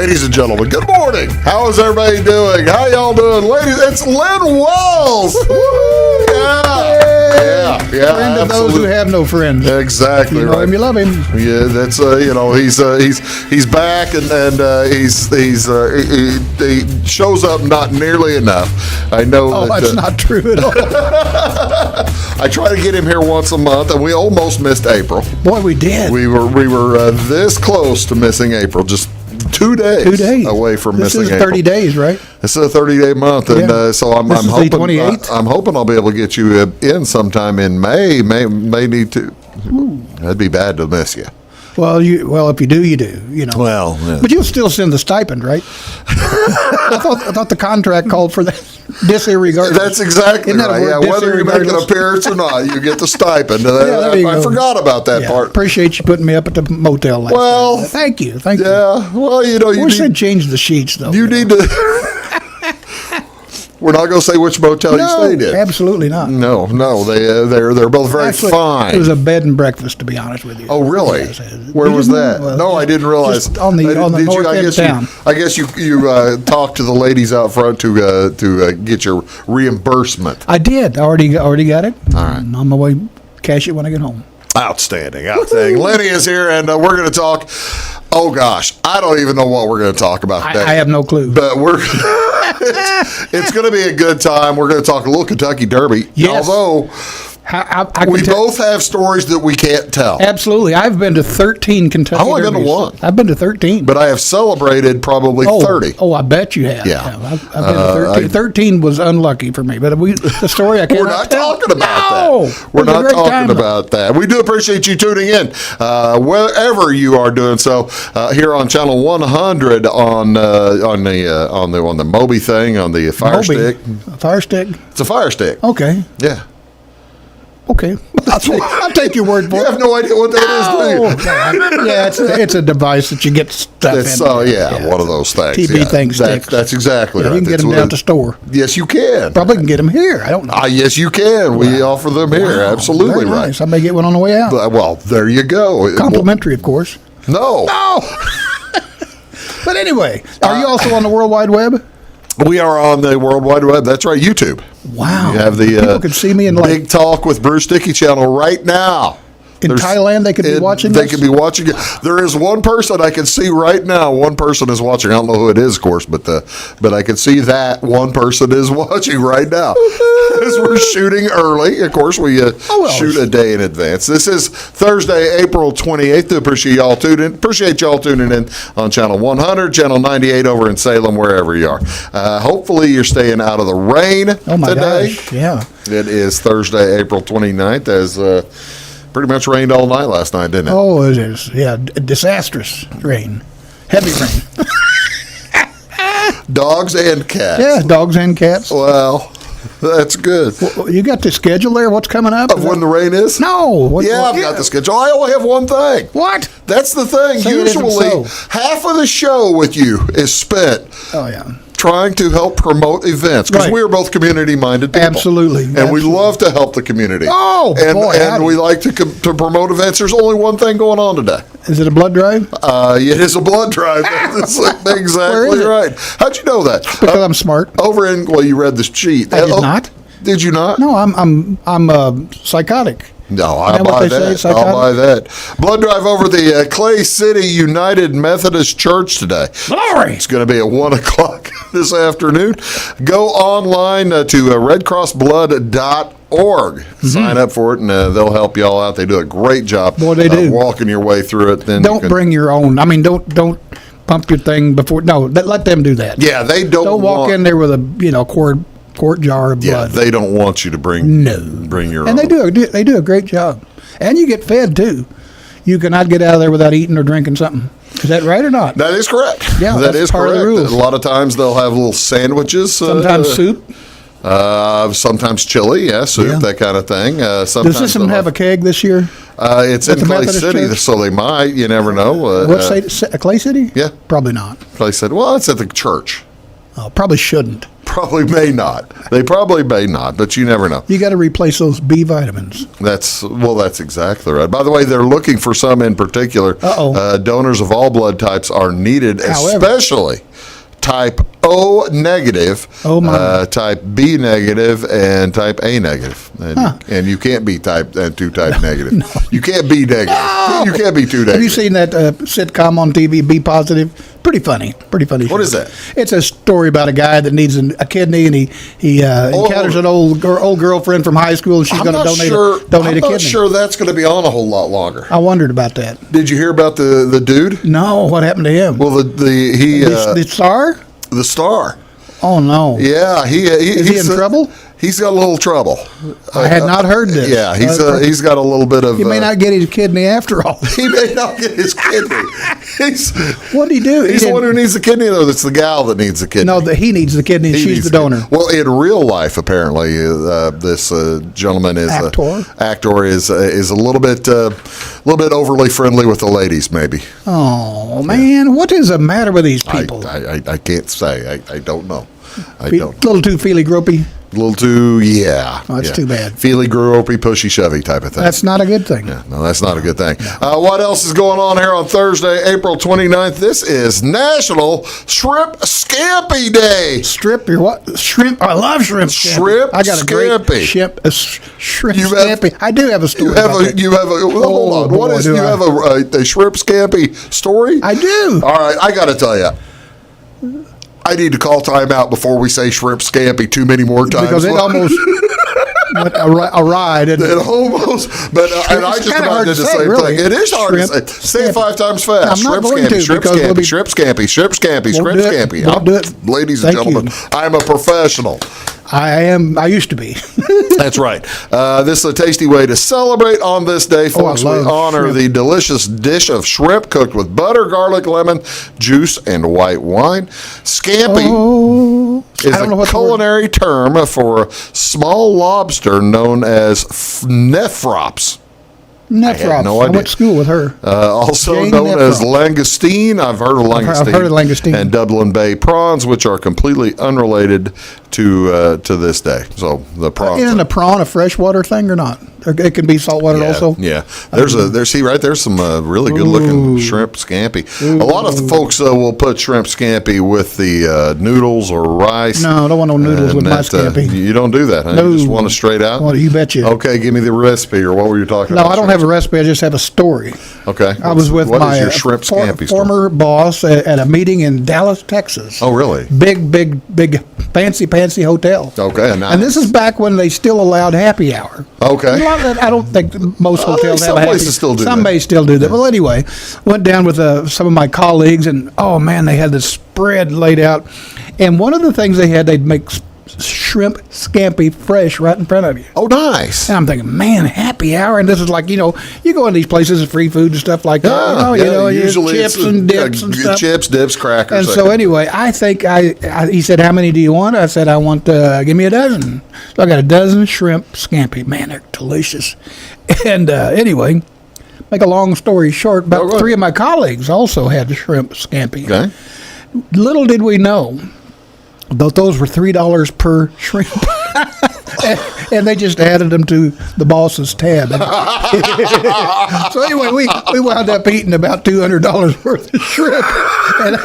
Ladies and gentlemen, good morning. How is everybody doing? How y'all doing? Ladies, it's Len Wells. Yeah, Friend of those who have no friends. Exactly. You know him, you love him. Yeah, that's he's back and he shows up not nearly enough. I know. Oh, that's not true at all. I try to get him here once a month, and we almost missed April. Boy, we did. We were this close to missing April. Just 2 days. 2 days away from missing April. This is 30 days, right? This is a 30-day month, and Yeah. so I'm This is the hoping 28th? I'm hoping I'll be able to get you in sometime in May. May need to. That'd be bad to miss you. Well, if you do, you do. You know. Well, yeah. But you'll still send the stipend, right? I thought the contract called for that. Disregardless. That's exactly Isn't that a right. word, Yeah, whether you make an disregardless? appearance or not, you get the stipend. there you I go. forgot about that part. Appreciate you putting me up at the motel last Well, night. Thank you. Yeah, well, you Wish they'd change the sheets, though. You need to. We're not going to say which motel you stayed in. Absolutely not. No, they're both very Actually, fine. It was a bed and breakfast, to be honest with you. Oh, really? Yes. Where Did was you that? know? No, I didn't realize. Just on the Did north I end guess of town. I guess you talked to the ladies out front to get your reimbursement. I did. I already got it. All right. I'm on my way. Cash it when I get home. Outstanding. Lenny is here, and we're going to talk. Oh gosh, I don't even know what we're going to talk about today. I have no clue. But it's going to be a good time. We're going to talk a little Kentucky Derby. Yes. Although we both have stories that we can't tell. Absolutely. I've been to 13 Kentucky I've only been to Derbies. one. I've been to 13. But I have celebrated probably 30. Oh, I bet you have. Yeah. I've been to 13. 13 was unlucky for me. But the story I cannot We're not tell. talking about that. We're It was a not great talking time, about that. We do appreciate you tuning in, wherever you are doing so. Here on Channel 100 on the Moby thing on the Fire Stick. A Fire Stick? It's a Fire Stick. Okay. Yeah. Okay. I'll take your word for You it. have no idea what that is, do you? Yeah, it's a device that you get stuff in. One of those things. TB thing sticks. That's exactly right. You can get them down at the store. Yes, you can. Probably can get them here. I don't know. Yes, you can. We offer them here. Wow, Absolutely very right. nice. I may get one on the way out. Well, there you go. Complimentary, of course. No. But anyway, are you also on the World Wide Web? We are on the World Wide Web. That's right, YouTube. Wow. You have the people can see me in Big Talk with Bruce Dickey channel right now. In Thailand, they could be watching They this? could be watching it. There is one person I can see right now. One person is watching. I don't know who it is, of course, but I can see that one person is watching right now. As we're shooting early. Of course, we shoot a day in advance. This is Thursday, April 28th. Appreciate y'all tuning in on Channel 100, Channel 98 over in Salem, wherever you are. Hopefully, you're staying out of the rain today. Gosh, yeah. It is Thursday, April 29th, as pretty much rained all night last night, didn't it? Oh, it is. Yeah, disastrous rain. Heavy rain. Dogs and cats. Yeah, dogs and cats. Well, that's good. Well, you got the schedule there? What's coming up? Of when the rain is? No. I've got the schedule. I only have one thing. What? That's the thing. Say it isn't Usually, so. half of the show with you is spent Oh, yeah. trying to help promote events, because Right. we are both community-minded people. Absolutely. And Absolutely. we love to help the community. Oh, and, boy, and howdy. we like to promote events. There's only one thing going on today. Is it a blood drive? It is a blood drive. That's Where exactly is it? right. How'd you know that? Because I'm smart. You read the sheet. I did not. Did you not? No, I'm psychotic. No, Isn't that what they say, psychotic? I'll buy that. Blood drive over the Clay City United Methodist Church today. Glory! It's going to be at 1 o'clock this afternoon. Go online to redcrossblood.org. Sign up for it, and they'll help you all out. They do a great job. Boy, they do. Walking your way through it. Then Don't bring your own. I mean, don't pump your thing before. No, let them do that. Yeah, they don't. Don't walk in there with a quart jar of Yeah, blood. they don't want you to bring your And own. they do a great job. And you get fed too. You cannot get out of there without eating or drinking something. Is that right or not? That is correct. Yeah, that that's is part of correct. the rules. A lot of times they'll have little sandwiches. Sometimes soup. Sometimes chili, soup, Yeah. that kind of thing. Does this one have a keg this year? It's in the Clay Methodist City, Church? so they might. You never know. What Clay City? Yeah. Probably not. Clay City. Well, it's at the church. Oh, probably shouldn't. probably may not. They probably may not, but you never know. You got to replace those B vitamins. That's exactly right. By the way, they're looking for some in particular. Donors of all blood types are needed, However, especially type O negative, type B negative, and type A negative. And you can't be type negative. No. You can't be negative. No. You can't be too negative. Have you seen that sitcom on TV, Be Positive? Pretty funny. What is that? It's a story about a guy that needs a kidney, and he encounters an old girlfriend from high school, and she's going to donate a kidney. I'm not sure that's going to be on a whole lot longer. I wondered about that. Did you hear about the dude? No. What happened to him? Well, the star? The star. Oh no! Yeah, is he in trouble? He's got a little trouble. I had not heard this. Yeah, he's got a little bit of. He may not get his kidney after all. He may not get his kidney. What did he do? He's the one who needs the kidney, though. It's the gal that needs the kidney. No, he needs the kidney. She's the donor. Well, in real life, apparently, this gentleman is actor is a little bit overly friendly with the ladies, maybe. Oh man, what is the matter with these people? I can't say. I don't know. I don't. A little too feely gropey. A little too, yeah. Oh, that's too bad. Feely, gropey, pushy, shovey type of thing. That's not a good thing. Yeah, no, that's not a good thing. What else is going on here on Thursday, April 29th? This is National Shrimp Scampi Day. Your what? Shrimp. I love shrimp scampi. Shrimp I got a scampi. Great shrimp scampi. I do have a story. Hold on. What is? You have a shrimp scampi story? I do. All right, I got to tell you. I need to call time out before we say shrimp scampi too many more times. Because it almost went awry, didn't it? It almost, but and I just about did the same thing. It is hard to say. Say it 5 times fast. I'm not going to, shrimp scampi, shrimp scampi, shrimp scampi, shrimp scampi. Won't do it. Ladies and gentlemen, I'm a professional. I used to be. That's right. This is a tasty way to celebrate on this day, folks. We honor shrimp. the delicious dish of shrimp cooked with butter, garlic, lemon, juice, and white wine. Scampi is a culinary term for a small lobster known as nephrops. Nephrops. No idea. I went to school with her. Also Jane known Nephrops. as langoustine. I've heard of langoustine. I've heard of langoustine. And Dublin Bay prawns, which are completely unrelated to this day. So the prawns. Isn't a prawn a freshwater thing or not? It can be saltwater also. Yeah. There's some really good looking shrimp scampi. A lot of folks will put shrimp scampi with the noodles or rice. No, I don't want no noodles with my scampi. You don't do that, huh? No. You just want it straight out? Well, you betcha. Okay, give me the recipe, or what were you talking about? No, I don't have a recipe. I just have a story. Okay. I was with my your shrimp scampi former boss at a meeting in Dallas, Texas. Oh, really? Big, fancy hotel. Okay, nice. And this is back when they still allowed happy hour. Okay. I don't think most hotels have a happy hour. Some places still do that. Some may still do that. Well, anyway, went down with some of my colleagues, and oh man, they had this spread laid out. And one of the things they'd make shrimp scampi fresh right in front of you. Oh, nice. And I'm thinking, man, happy hour. And this is like, you go in these places of free food and stuff like that. Usually chips and dips and stuff. Chips, dips, crackers. And so anyway, I think he said, how many do you want? I said, I want, give me a dozen. So I got a dozen shrimp scampi. Man, they're delicious. And anyway, make a long story short, about 3 of my colleagues also had the shrimp scampi. Okay. Little did we know that those were $3 per shrimp. And they just added them to the boss's tab. So anyway, we wound up eating about $200 worth of shrimp. And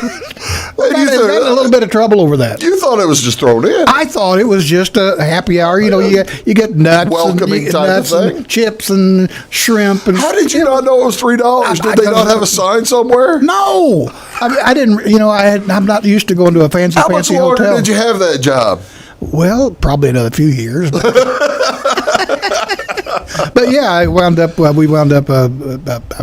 got in a little bit of trouble over that. You thought it was just thrown in. I thought it was just a happy hour. You get nuts, welcoming type of thing. And chips and shrimp. And how did you not know it was $3? Did they not have a sign somewhere? No, I didn't. I'm not used to going to a fancy hotel. How much longer did you have that job? Well, probably another few years. But yeah, we wound up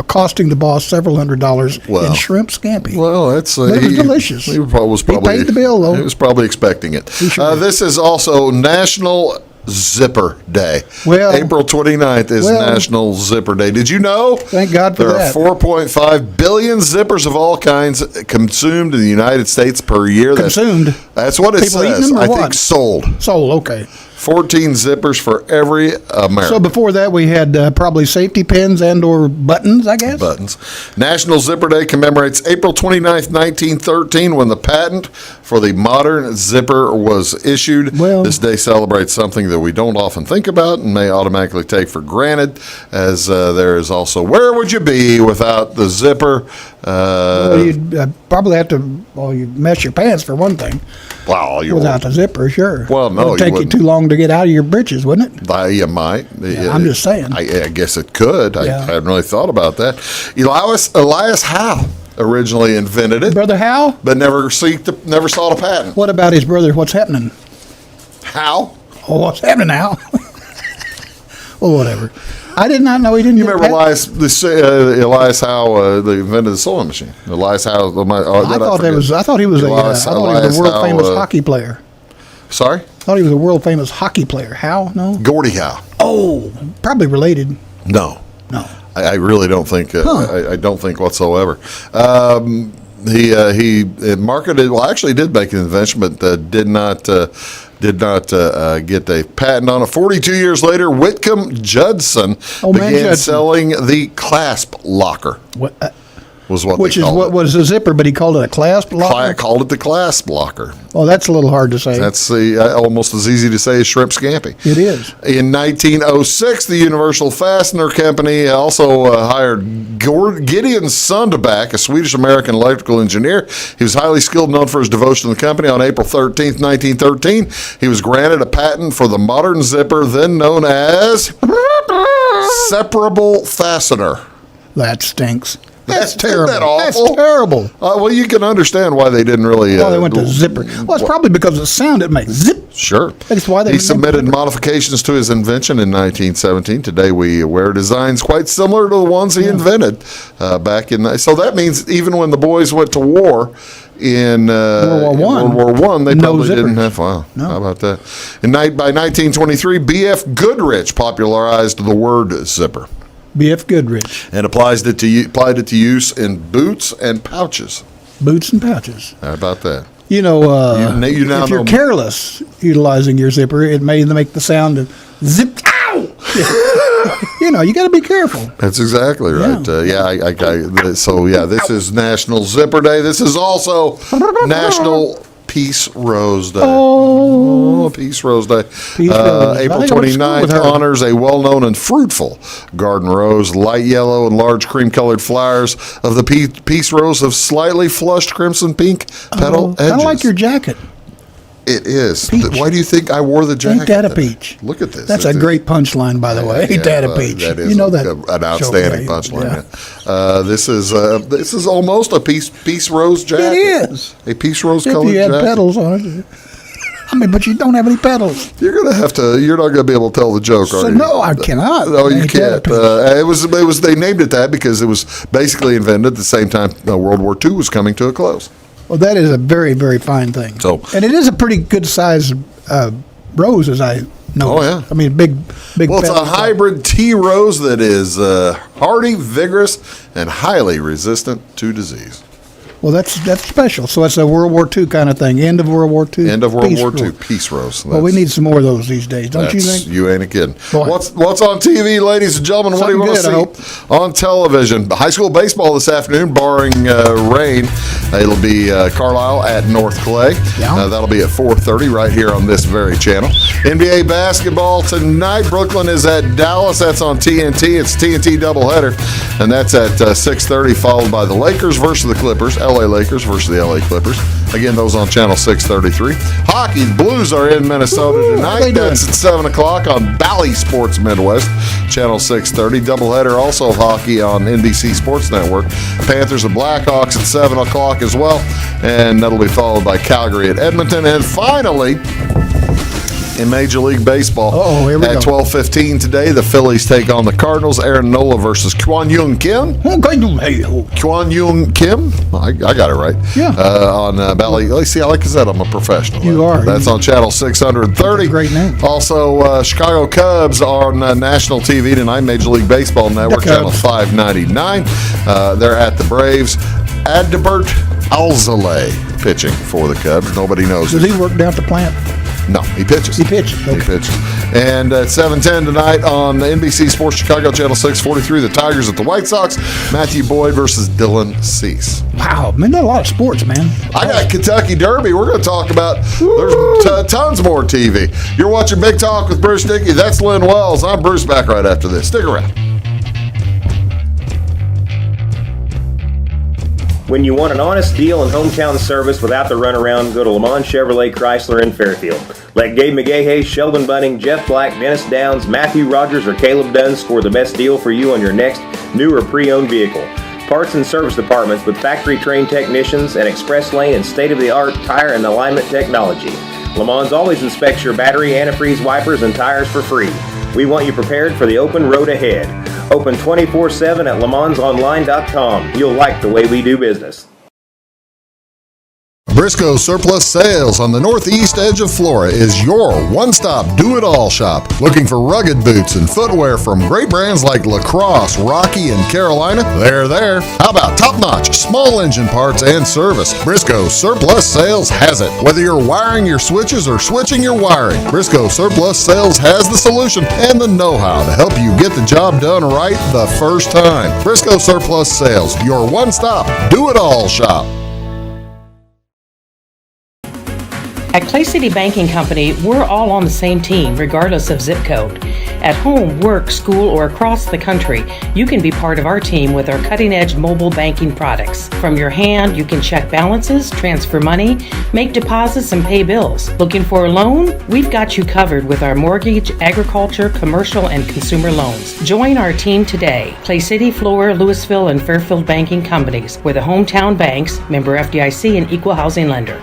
costing the boss several $100s in shrimp scampi. Well, it was delicious. He paid the bill, though. He was probably expecting it. This is also National Zipper Day. Well, April 29th is National Zipper Day. Did you know? Thank God for that. There are 4.5 billion zippers of all kinds consumed in the United States per year. Consumed? That's what it People says. Eating them or I what? think sold. Sold, okay. 14 zippers for every American. So before that, we had probably safety pins and or buttons, I guess? Buttons. National Zipper Day commemorates April 29th, 1913, when the patent for for the modern zipper was issued. Well- This day celebrates something that we don't often think about and may automatically take for granted, as there is also, where would you be without the zipper? Well, you'd probably have to, you'd mess your pants for one thing. Well, you Without the zipper, sure. Well, no, It would you take you wouldn't. too long to get out of your britches, wouldn't it? You might. I'm just saying. I guess it could. I Yeah. hadn't really thought about that. Elias Howe originally invented it, Brother Hal? but never sought a patent. What about his brother? What's happening? How? Oh, what's happening now? Well, whatever. I did not know he didn't. You get remember patent- Elias Howe? They invented the sewing machine. Elias Howe. I thought he was a world famous hockey player. Sorry, I thought he was a world famous hockey player. How? No. Gordie Howe. Oh, probably related. No, No. I really don't think. I don't think whatsoever. He marketed. Well, actually, did make an invention, but did not get a patent on it. 42 years later, Whitcomb Judson began Judson. selling the clasp locker. What, Was what which they is called what it. was a zipper, but he called it a clasp locker. Called it the clasp locker. Well, that's a little hard to say. That's almost as easy to say as shrimp scampi. It is. In 1906, the Universal Fastener Company also hired Gideon Sundeback, a Swedish-American electrical engineer. He was highly skilled, known for his devotion to the company. On April 13th, 1913, he was granted a patent for the modern zipper, then known as separable fastener. That stinks. That's Isn't terrible. that awful? That's terrible. Well, you can understand why they didn't really. Well, they went to zipper. Well, it's probably because of the sound it makes. Zip. Sure. That's why they He named submitted it. modifications to his invention in 1917. Today we wear designs quite similar to the ones he invented back in. So that means even when the boys went to war in World War I, they no probably didn't zippers. have. Wow, No. how about that? By 1923, B.F. Goodrich popularized the word zipper B.F. Goodrich. and applied it to use in boots and pouches. Boots and pouches. How about that? You know, You now if you're know- careless utilizing your zipper, it may make the sound of zip. Ow! You know, you got to be careful. That's exactly right. This is National Zipper Day. This is also National Peace Rose Day. Oh, Peace Rose Day. Peace Rose. April I think I went to school 29th with her. honors a well-known and fruitful garden rose. Light yellow and large cream-colored flowers of the peace rose have slightly flushed crimson pink petal edges. kind of like your jacket. It is. Peach. Why do you think I wore the jacket? Ain't that a today? peach? Look at this. That's a great punchline, by the way. Ain't that a peach? That is you know that an outstanding show, punchline. yeah. This is almost a peace rose jacket. It is. A peace rose If colored you had jacket. petals on it. I mean, but you don't have any petals. You're not gonna be able to tell the joke, So are you? no, I cannot. No, you Ain't that a can't. peach? It was. They named it that because it was basically invented at the same time World War II was coming to a close. Well, that is a very, very fine thing. So- and it is a pretty good size rose, as I know. Oh, yeah. I mean, big. Well, it's a petals. hybrid tea rose that is hardy, vigorous, and highly resistant to disease. Well, that's special. So it's a World War II kind of thing. End of World War II. End of World peace War rose. II, peace rose. Well, we need some more of those these days, don't you That's- think? You ain't a kidding. Boy. What's on TV, ladies and gentlemen? What do you want Something to good, I see on television? High school baseball this afternoon, barring rain. It'll be Carlisle at North Clay. Yeah. That'll be at 4:30 right here on this very channel. NBA basketball tonight. Brooklyn is at Dallas. That's on TNT. It's TNT doubleheader, and that's at 6:30, followed by the Lakers versus the Clippers. LA Lakers versus the LA Clippers. Again, those on channel 633. Hockey, the Blues are in Minnesota Woo-hoo, how they tonight. doing? That's at 7 o'clock on Bally Sports Midwest, channel 630. Doubleheader also of hockey on NBC Sports Network. Panthers and Blackhawks at 7 o'clock as well. And that'll be followed by Calgary at Edmonton. And finally, in Major League Baseball, Here we at go. 12:15 today, the Phillies take on the Cardinals. Aaron Nola versus Kwon Young Kim. Kwon Young Kim. I got it right. Yeah. On Bally. See, I like that. I'm a professional. You are. That's on channel 630. Great name. Also, Chicago Cubs are on national TV tonight, Major League Baseball Network, The channel Cubs. 599. They're at the Braves. Adbert Alzolay pitching for the Cubs. Nobody knows. Does he work down at the plant? No, he pitches. He pitches, He okay. pitches. And at 7:10 tonight on NBC Sports Chicago, Channel 643, the Tigers at the White Sox. Matthew Boyd versus Dylan Cease. Wow, man, there's a lot of sports, man. I got Kentucky Derby. We're going to talk about. There's tons more TV. You're watching Big Talk with Bruce Dickey. That's Len Wells. I'm Bruce, back right after this. Stick around. When you want an honest deal and hometown service without the runaround, go to Le Mans Chevrolet Chrysler in Fairfield. Let Gabe McGahey, Sheldon Bunning, Jeff Black, Dennis Downs, Matthew Rogers, or Caleb Dunn score the best deal for you on your next new or pre-owned vehicle. Parts and service departments with factory-trained technicians and express lane and state-of-the-art tire and alignment technology. Le Mans always inspects your battery, antifreeze, wipers, and tires for free. We want you prepared for the open road ahead. Open 24/7 at lemansonline.com. You'll like the way we do business. Briscoe Surplus Sales on the northeast edge of Flora is your one-stop do-it-all shop. Looking for rugged boots and footwear from great brands like Lacrosse, Rocky, and Carolina? They're there. How about top-notch small engine parts and service? Briscoe Surplus Sales has it. Whether you're wiring your switches or switching your wiring, Briscoe Surplus Sales has the solution and the know-how to help you get the job done right the first time. Briscoe Surplus Sales, your one-stop do-it-all shop. At Clay City Banking Company, we're all on the same team, regardless of zip code. At home, work, school, or across the country, you can be part of our team with our cutting-edge mobile banking products. From your hand, you can check balances, transfer money, make deposits, and pay bills. Looking for a loan? We've got you covered with our mortgage, agriculture, commercial, and consumer loans. Join our team today. Clay City, Flora, Louisville, and Fairfield Banking Companies. We're the hometown banks, member FDIC, and equal housing lender.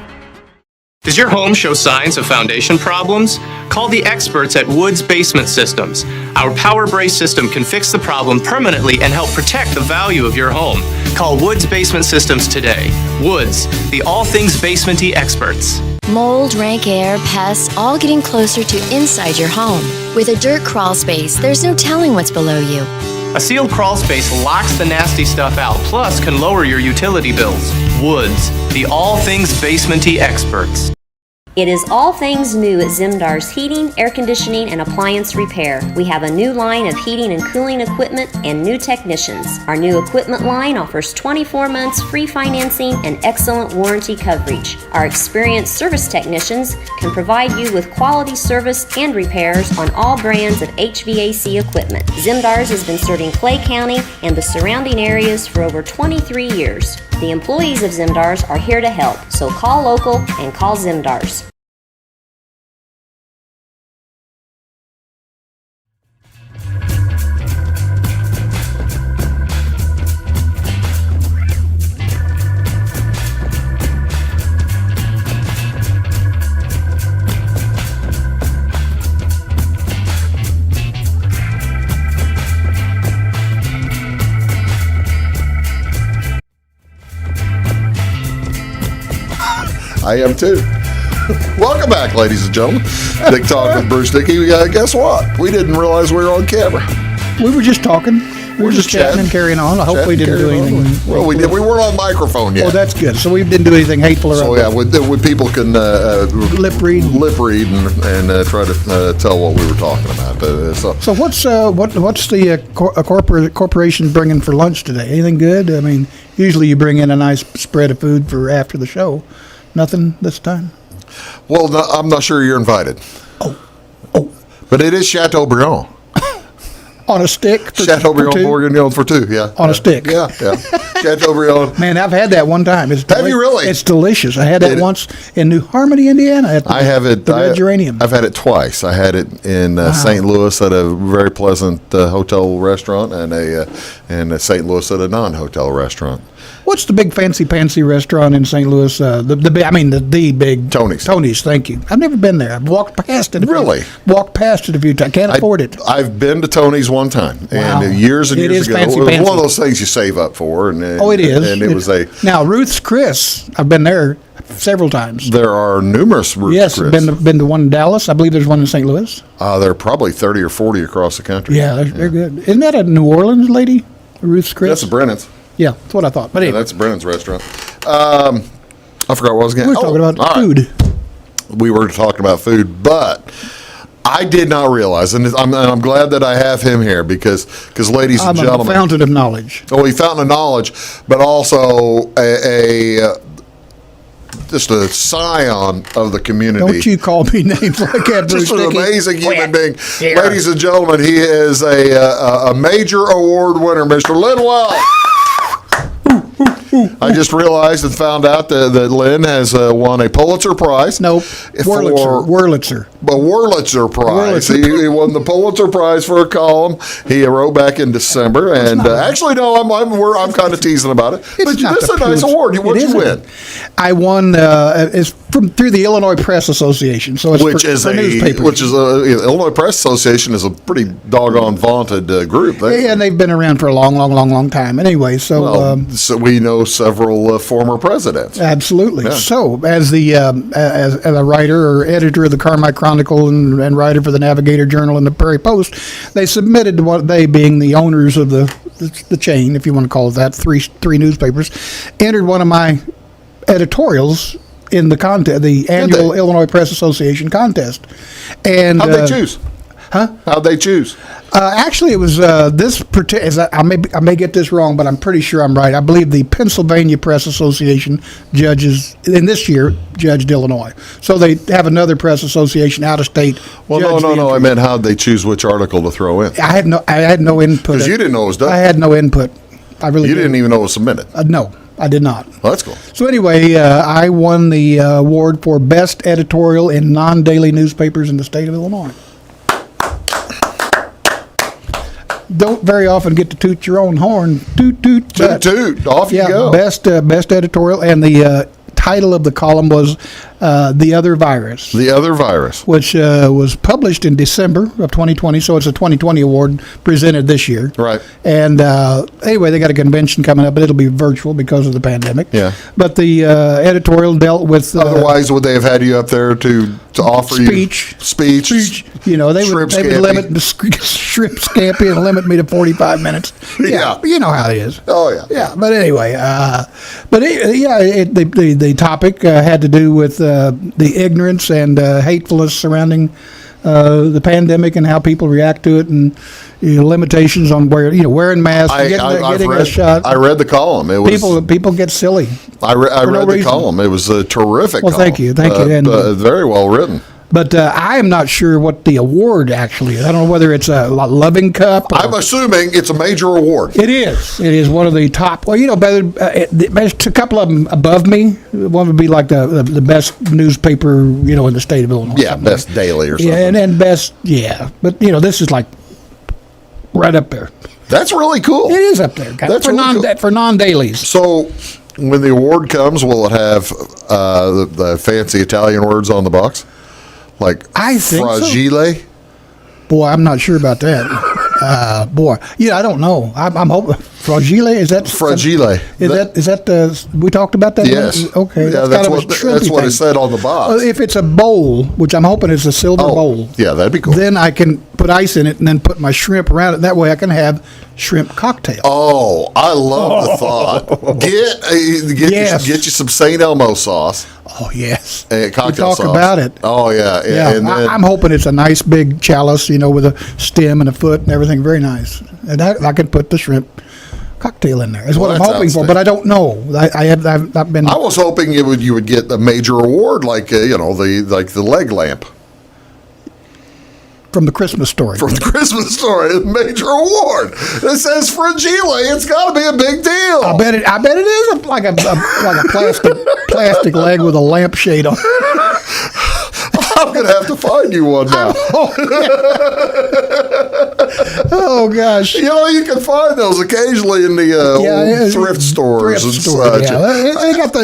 Does your home show signs of foundation problems? Call the experts at Woods Basement Systems. Our Power Brace system can fix the problem permanently and help protect the value of your home. Call Woods Basement Systems today. Woods, the all things basement-y experts. Mold, rank air, pests, all getting closer to inside your home. With a dirt crawl space, there's no telling what's below you. A sealed crawl space locks the nasty stuff out, plus can lower your utility bills. Woods, the all things basement-y experts. It is all things new at Zimdar's Heating, Air Conditioning, and Appliance Repair. We have a new line of heating and cooling equipment and new technicians. Our new equipment line offers 24 months free financing and excellent warranty coverage. Our experienced service technicians can provide you with quality service and repairs on all brands of HVAC equipment. Zimdar's has been serving Clay County and the surrounding areas for over 23 years. The employees of Zimdar's are here to help, so call local and call Zimdar's. I am too. Welcome back, ladies and gentlemen. Big Talk with Bruce Dickey. Guess what? We didn't realize we were on camera. We were just talking. We were just chatting and carrying on. I hope we didn't do anything. Well, we did. We weren't on microphone yet. Oh, that's good. So we didn't do anything hateful or So yeah, when people can lip read and try to tell what we were talking about. So what's the corporation bringing for lunch today? Anything good? I mean, usually you bring in a nice spread of food for after the show. Nothing this time? Well, no, I'm not sure you're invited. Oh. But it is Chateaubriand. On a stick? Chateaubriand Bourguignon for two, yeah. On a stick? Yeah. Chateaubriand. Man, I've had that one time. Have you really? It's delicious. I had that once in New Harmony, Indiana. I have it. The Red Geranium. I've had it twice. I had it in St. Louis at a very pleasant hotel restaurant, and St. Louis at a non-hotel restaurant. What's the big fancy restaurant in St. Louis? The big Tony's. Tony's, thank you. I've never been there. I've walked past it. Really? Walked past it a few times. Can't afford it. I've been to Tony's one time, Wow. and years and It years is ago, fancy, it was fancy. one of those things you save up for. And It is. And it was now Ruth's Chris. I've been there several times. There are numerous Ruth's Yes, Chris. been to one in Dallas. I believe there's one in St. Louis. There are probably 30 or 40 across the country. Yeah, they're good. Isn't that a New Orleans lady? Ruth's Chris. That's Brennan's. Yeah, that's what I thought. But Yeah, anyway, that's Brennan's restaurant. I forgot what I was going to we were talking about all right. food. We were talking about food, but I did not realize, and I'm glad that I have him here because ladies and I'm a gentlemen, fountain of knowledge. oh, he fountain of knowledge, but also just a scion of the community. Don't you call me names like that, Bruce Just an Dickey. amazing human being. Yeah. Ladies and gentlemen, he is a major award winner, Mr. Len Wells. I just realized and found out that Len has won a Pulitzer Prize. Nope. Wurlitzer. A Wurlitzer Prize. He won the Pulitzer Prize for a column he wrote back in December. And actually, no, I'm kind of teasing about it. But this is a nice award. What did you win? I won. It's through the Illinois Press Association. So it's for newspapers. Illinois Press Association is a pretty doggone vaunted group. Yeah, and they've been around for a long time. Anyway, so we know several former presidents. Absolutely. Yeah. So, as a writer or editor of the Carmike Chronicle and writer for the Navigator Journal and the Prairie Post, they submitted to what they, being the owners of the chain, if you want to call it that, three newspapers, entered one of my editorials in the contest, the annual Illinois Press Association contest. And how'd they choose? Huh? How'd they choose? Actually, it was this particular. I may get this wrong, but I'm pretty sure I'm right. I believe the Pennsylvania Press Association judges in this year judged Illinois, so they have another press association out of state. Well, no. I meant how'd they choose which article to throw in? I had no input. Because you didn't know it was done. I had no input. I really. You didn't even know it was submitted. No. I did not. Well, that's cool. So anyway, I won the award for best editorial in non-daily newspapers in the state of Illinois. Don't very often get to toot your own horn. Toot, toot. Toot. Off you go. Best editorial, and the title of the column was The Other Virus. The Other Virus. Which was published in December of 2020, so it's a 2020 award presented this year. Right. And anyway, they got a convention coming up, but it'll be virtual because of the pandemic. Yeah. But the editorial dealt with... Otherwise, would they have had you up there to offer speech? Speech. You know, they would limit the shrimp scampi and limit me to 45 minutes. Yeah. You know how it is. Oh, yeah. Yeah, but anyway, the topic had to do with the ignorance and hatefulness surrounding the pandemic and how people react to it, and limitations on wearing masks, getting a shot. I read the column. It was people get silly. I read the column. It was a terrific. Well, column. thank you, and very well written. But I am not sure what the award actually is. I don't know whether it's a loving cup. I'm assuming it's a major award. It is. It is one of the top. Well, there's a couple of them above me. One would be like the best newspaper, in the state of Illinois. Yeah, best like daily or something. Yeah, and best. Yeah, but this is like right up there. That's really cool. It is up there. That's cool. For non-dailies. So, when the award comes, will it have the fancy Italian words on the box? Like I think fragile? So. Boy, I'm not sure about that. I don't know. I'm hoping fragile. Is that fragile? Is that we talked about that? Yes. Okay. Yeah, that's what it said on the box. Well, if it's a bowl, which I'm hoping is a silver bowl. Yeah, that'd be cool. Then I can put ice in it and then put my shrimp around it. That way I can have shrimp cocktail. Oh, I love the thought. Get you some St. Elmo sauce. Oh, yes. Cocktail sauce. About it. Oh, yeah. Yeah, and I'm hoping it's a nice big chalice, with a stem and a foot and everything. Very nice. And I can put the shrimp cocktail in there. Is what I'm hoping for, but I don't know. I've not been. I was hoping you would get a major award like the leg lamp. From the Christmas Story. From the Christmas Story, a major award. It says fragile. It's got to be a big deal. I bet it is like a plastic leg with a lampshade on. I'm gonna have to find you one now. Oh gosh! You can find those occasionally in the thrift stores and such. Yeah.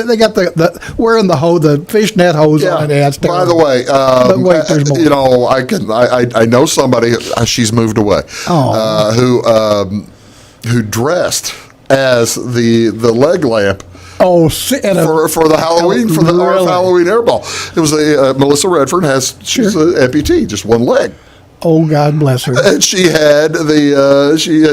They got the wearing the fishnet hose on it. By the way, but wait, there's more. I know somebody. She's moved away. Who dressed as the leg lamp. Oh, for the Halloween our Halloween airball. It was Melissa Redford she's an amputee, just one leg. Oh, God bless her. And she had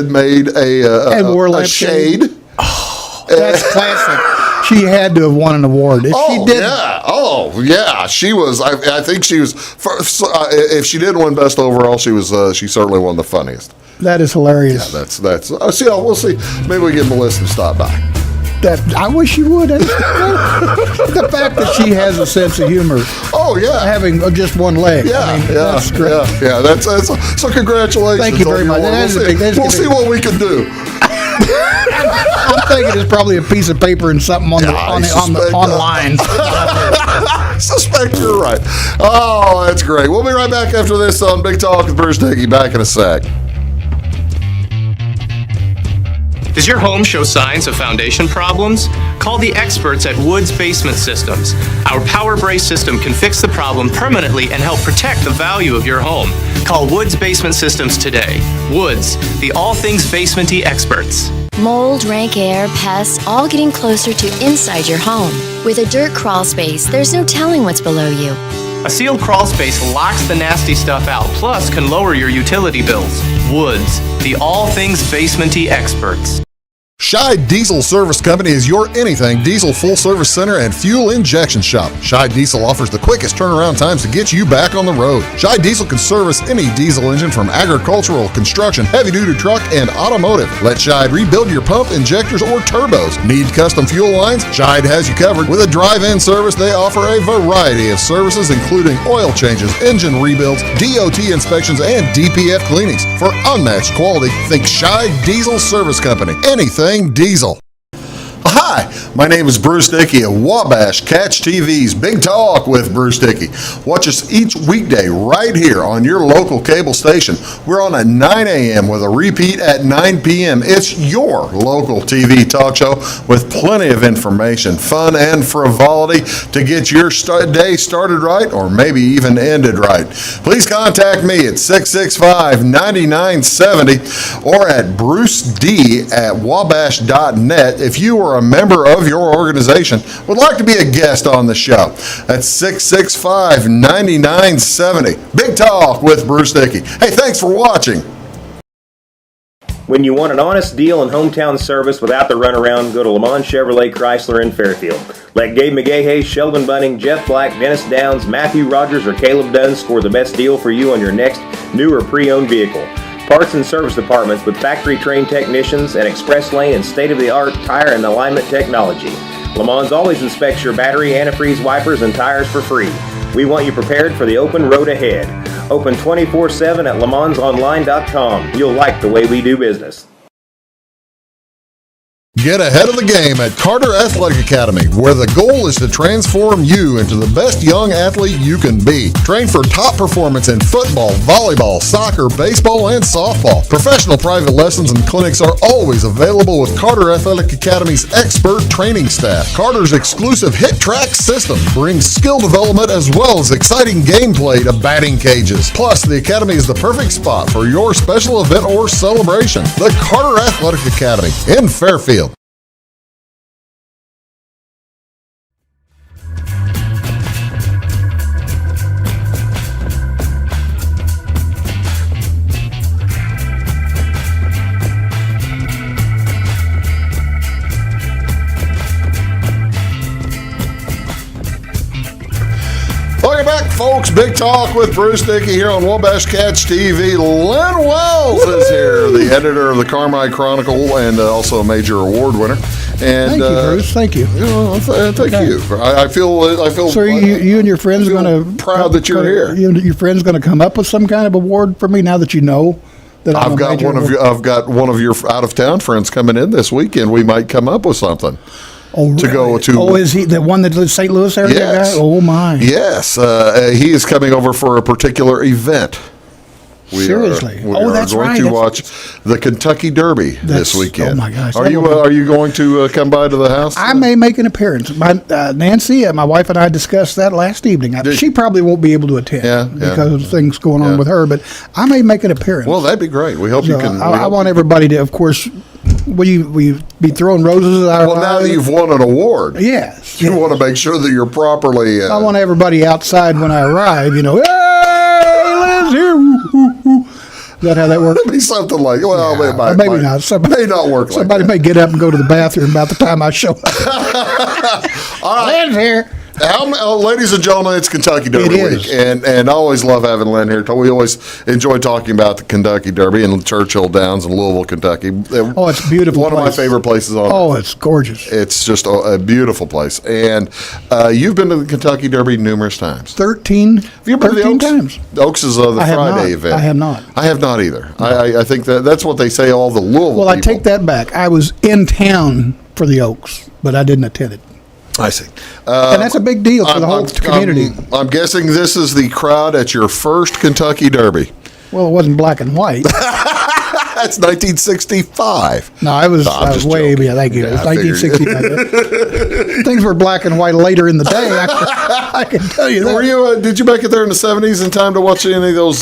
made a shade. Oh, that's classic. she had to have won an award. If she didn't, Yeah. She was. I think she was. If she didn't win best overall, she was. She certainly won the funniest. that is hilarious. That's. See, we'll see. Maybe we get Melissa to stop by. I wish you would. The fact that she has a sense of humor. Oh yeah, having just one leg. That's great. Yeah. That's so. Congratulations. Thank you very much. We'll see what we can do. I'm thinking it's probably a piece of paper and something on the line. I suspect you're right. Oh, that's great. We'll be right back after this on Big Talk with Bruce Dickey. Back in a sec. Does your home show signs of foundation problems? Call the experts at Woods Basement Systems. Our Power Brace system can fix the problem permanently and help protect the value of your home. Call Woods Basement Systems today. Woods, the all things basement-y experts. Mold, rank air, pests, all getting closer to inside your home. With a dirt crawl space, there's no telling what's below you. A sealed crawl space locks the nasty stuff out, plus can lower your utility bills. Woods, the all things basement-y experts. Scheid Diesel Service Company is your anything diesel full service center and fuel injection shop. Scheid Diesel offers the quickest turnaround times to get you back on the road. Scheid Diesel can service any diesel engine from agricultural, construction, heavy-duty truck, and automotive. Let Scheid rebuild your pump, injectors, or turbos. Need custom fuel lines? Scheid has you covered. With a drive-in service, they offer a variety of services, including oil changes, engine rebuilds, DOT inspections, and DPF cleanings. For unmatched quality, think Scheid Diesel Service Company. Anything diesel. Hi, my name is Bruce Dickey of Wabash Catch TV's Big Talk with Bruce Dickey. Watch us each weekday right here on your local cable station. We're on at 9 a.m. with a repeat at 9 p.m. It's your local TV talk show with plenty of information, fun, and frivolity to get your day started right or maybe even ended right. Please contact me at 665-9970 or at bruced@wabash.net if you are a member of your organization would like to be a guest on the show. That's 665-9970. Big Talk with Bruce Dickey. Hey, thanks for watching. When you want an honest deal and hometown service without the runaround, go to Lemon Chevrolet Chrysler in Fairfield. Let Gabe McGahey, Sheldon Bunning, Jeff Black, Dennis Downs, Matthew Rogers, or Caleb Dunn score the best deal for you on your next new or pre-owned vehicle. Parts and service departments with factory-trained technicians and express lane and state-of-the-art tire and alignment technology. Le Mans always inspects your battery, antifreeze, wipers, and tires for free. We want you prepared for the open road ahead. Open 24/7 at lemansonline.com. You'll like the way we do business. Get ahead of the game at Carter Athletic Academy, where the goal is to transform you into the best young athlete you can be. Train for top performance in football, volleyball, soccer, baseball, and softball. Professional private lessons and clinics are always available with Carter Athletic Academy's expert training staff. Carter's exclusive Hit Track system brings skill development as well as exciting gameplay to batting cages. Plus, the Academy is the perfect spot for your special event or celebration. The Carter Athletic Academy in Fairfield. Welcome back, folks. Big Talk with Bruce Dickey here on Wabash Catch TV. Len Wells is here, the editor of the Carmike Chronicle and also a major award winner. And, thank you, Bruce. Thank you. Thank you. I feel. So you and your friends going to proud that you're here. You and your friends going to come up with some kind of award for me now that you know that I've got one of your out of town friends coming in this weekend. We might come up with something. Oh, really? To go to. Oh, is he the one that lives St. Louis area Yes. guy? Oh my. Yes, he is coming over for a particular event. Seriously? We that's are going right. to watch the Kentucky Derby this weekend. Oh my gosh! Are you going to come by to the house? I may make an appearance. Nancy, my wife, and I discussed that last evening. She probably won't be able to attend because of things going on with her, but I may make an appearance. Well, that'd be great. We hope you can. I want everybody to, of course. Will you be throwing roses at our Well, now that you've won an award, yes, you want to make sure that you're properly. I want everybody outside when I arrive. Hey, Liz here. Woo, woo, woo. that how that works? It'd be something like, well, Yeah, it might, maybe might- not. Somebody, may not work like Somebody that. may get up and go to the bathroom about the time I show up. All right. Len's here. Ladies and gentlemen, it's Kentucky Derby It week, is. and I always love having Len here. We always enjoy talking about the Kentucky Derby and Churchill Downs in Louisville, Kentucky. Oh, it's a beautiful One of my place. favorite places on Oh, it's gorgeous. It's just a beautiful place. And you've been to the Kentucky Derby numerous times. 13, Have you been to the 13 Oaks? times. The Oaks is the I have Friday not. event. I have not. I have not either. I think that's what they say all the Louisville Well, I people. take that back. I was in town for the Oaks, but I didn't attend it. I see. And that's a big deal for the whole community. I'm guessing this is the crowd at your first Kentucky Derby. Well, it wasn't black and white. That's 1965. No, I was, I'm just way joking. beyond. Thank you. Yeah, It I was figured. 1965. Things were black and white later in the day. I can tell you that. Were you? Did you make it there in the 70s in time to watch any of those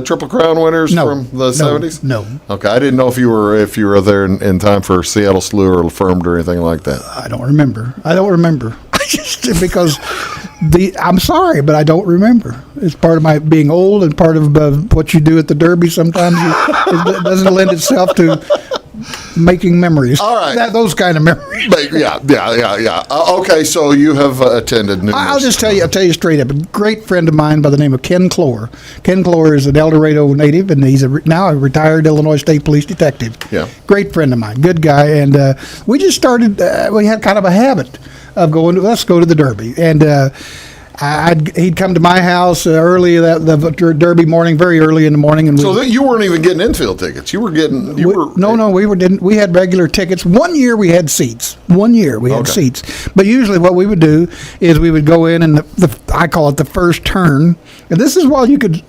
Triple Crown winners No. from the 70s? No. Okay, I didn't know if you were there in time for Seattle Slew or Affirmed or anything like that. I don't remember. Just because I'm sorry, but I don't remember. It's part of my being old and part of what you do at the Derby. Sometimes it doesn't lend itself to making memories. All right. Those kind of memories. But yeah. Okay, so you have attended numerous. I'll just tell you straight up. A great friend of mine by the name of Ken Clore. Ken Clore is an El Dorado native, and he's now a retired Illinois State Police detective. Yeah. Great friend of mine, good guy, and we just started. We had kind of a habit of going. Let's go to the Derby, and he'd come to my house early the Derby morning, very early in the morning, and So that you weren't even getting infield tickets. You were getting. we had regular tickets. One year we had seats. Okay. Seats. But usually what we would do is we would go in and I call it the first turn. And this is while you could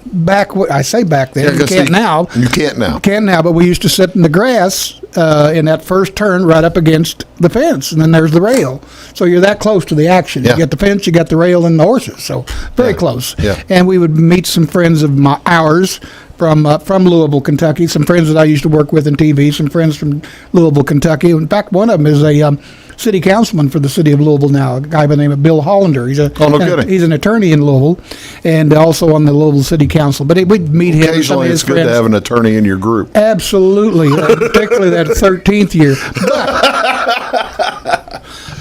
I say back then. Yeah, You can't now. You can't now. Can't now, but we used to sit in the grass in that first turn right up against the fence, and then there's the rail. So you're that close to the action. Yeah. You get the fence, you got the rail, and the horses. So very close. Yeah. And we would meet some friends of ours from Louisville, Kentucky. Some friends that I used to work with in TV. Some friends from Louisville, Kentucky. In fact, one of them is a city councilman for the city of Louisville now. A guy by the name of Bill Hollander. no kidding. He's an attorney in Louisville, and also on the Louisville City Council. But we'd meet him. And some of Occasionally, his it's good friends. to have an attorney in your group. Absolutely, particularly that 13th year.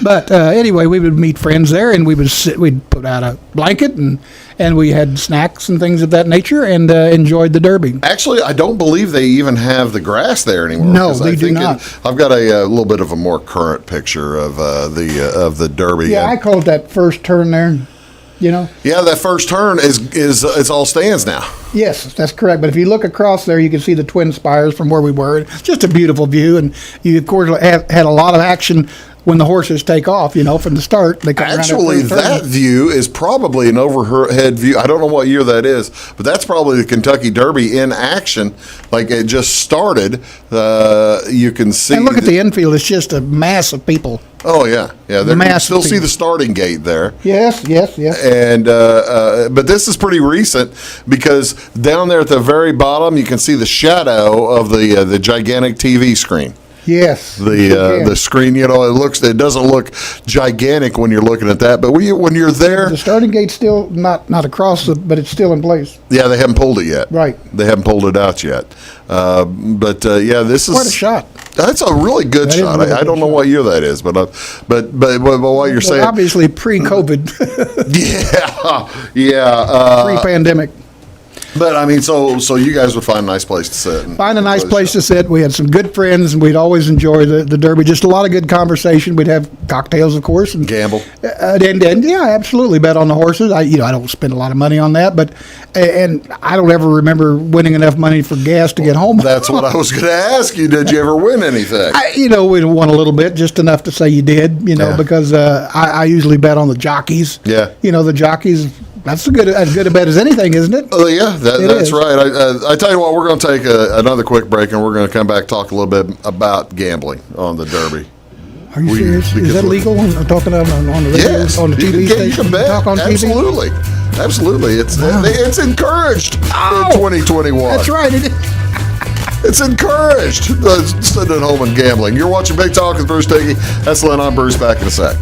But anyway, we would meet friends there, and we would sit. We'd put out a blanket, and we had snacks and things of that nature, and enjoyed the Derby. Actually, I don't believe they even have the grass there anymore. No, 'cause they I do think not. I've got a little bit of a more current picture of the Derby. Yeah, And- I call it that first turn there. You know. yeah, that first turn is all stands now. Yes, that's correct. But if you look across there, you can see the Twin Spires from where we were. It's just a beautiful view, and you of course had a lot of action when the horses take off. From the start, they come around Actually, first turn. that view is probably an overhead view. I don't know what year that is, but that's probably the Kentucky Derby in action. Like it just started. You can see. And look at the infield; it's just a mass of people. Oh yeah. There, you mass still of see people. the starting gate there. Yes. And but this is pretty recent because down there at the very bottom you can see the shadow of the gigantic TV screen. Yes. The screen, it doesn't look gigantic when you're looking at that, but when you're there, The starting gate's still not across, but it's still in place. yeah, they haven't pulled it yet. Right. They haven't pulled it out yet. This is Quite a shot. That's a really good That is a shot. really I good don't know shot. what year that is, but what you're saying, Obviously pre-COVID, yeah. pre-pandemic. But I mean, so you guys would find a nice place to sit. And Find a nice enjoy the place show. to sit. We had some good friends, and we'd always enjoy the Derby. Just a lot of good conversation. We'd have cocktails, of course, and Gamble. and yeah, absolutely bet on the horses. I don't spend a lot of money on that, but and I don't ever remember winning enough money for gas to get home. That's what I was going to ask you. Did you ever win anything? We won a little bit, just enough to say you did. Yeah. Because I usually bet on the jockeys. Yeah. The jockeys. That's as good a bet as anything, isn't it? Oh yeah, It that's is. right. I tell you what, we're going to take another quick break, and we're going to come back talk a little bit about gambling on the Derby. Are you We- serious? because Is that we- legal? I'm talking on the radio, Yes, on the TV you station. can bet. Talk on TV. Absolutely. It's encouraged in 2021. That's right. It is. It's encouraged. Sitting at home and gambling. You're watching Big Talk with Bruce Dickey. That's Len. I'm Bruce. Back in a sec.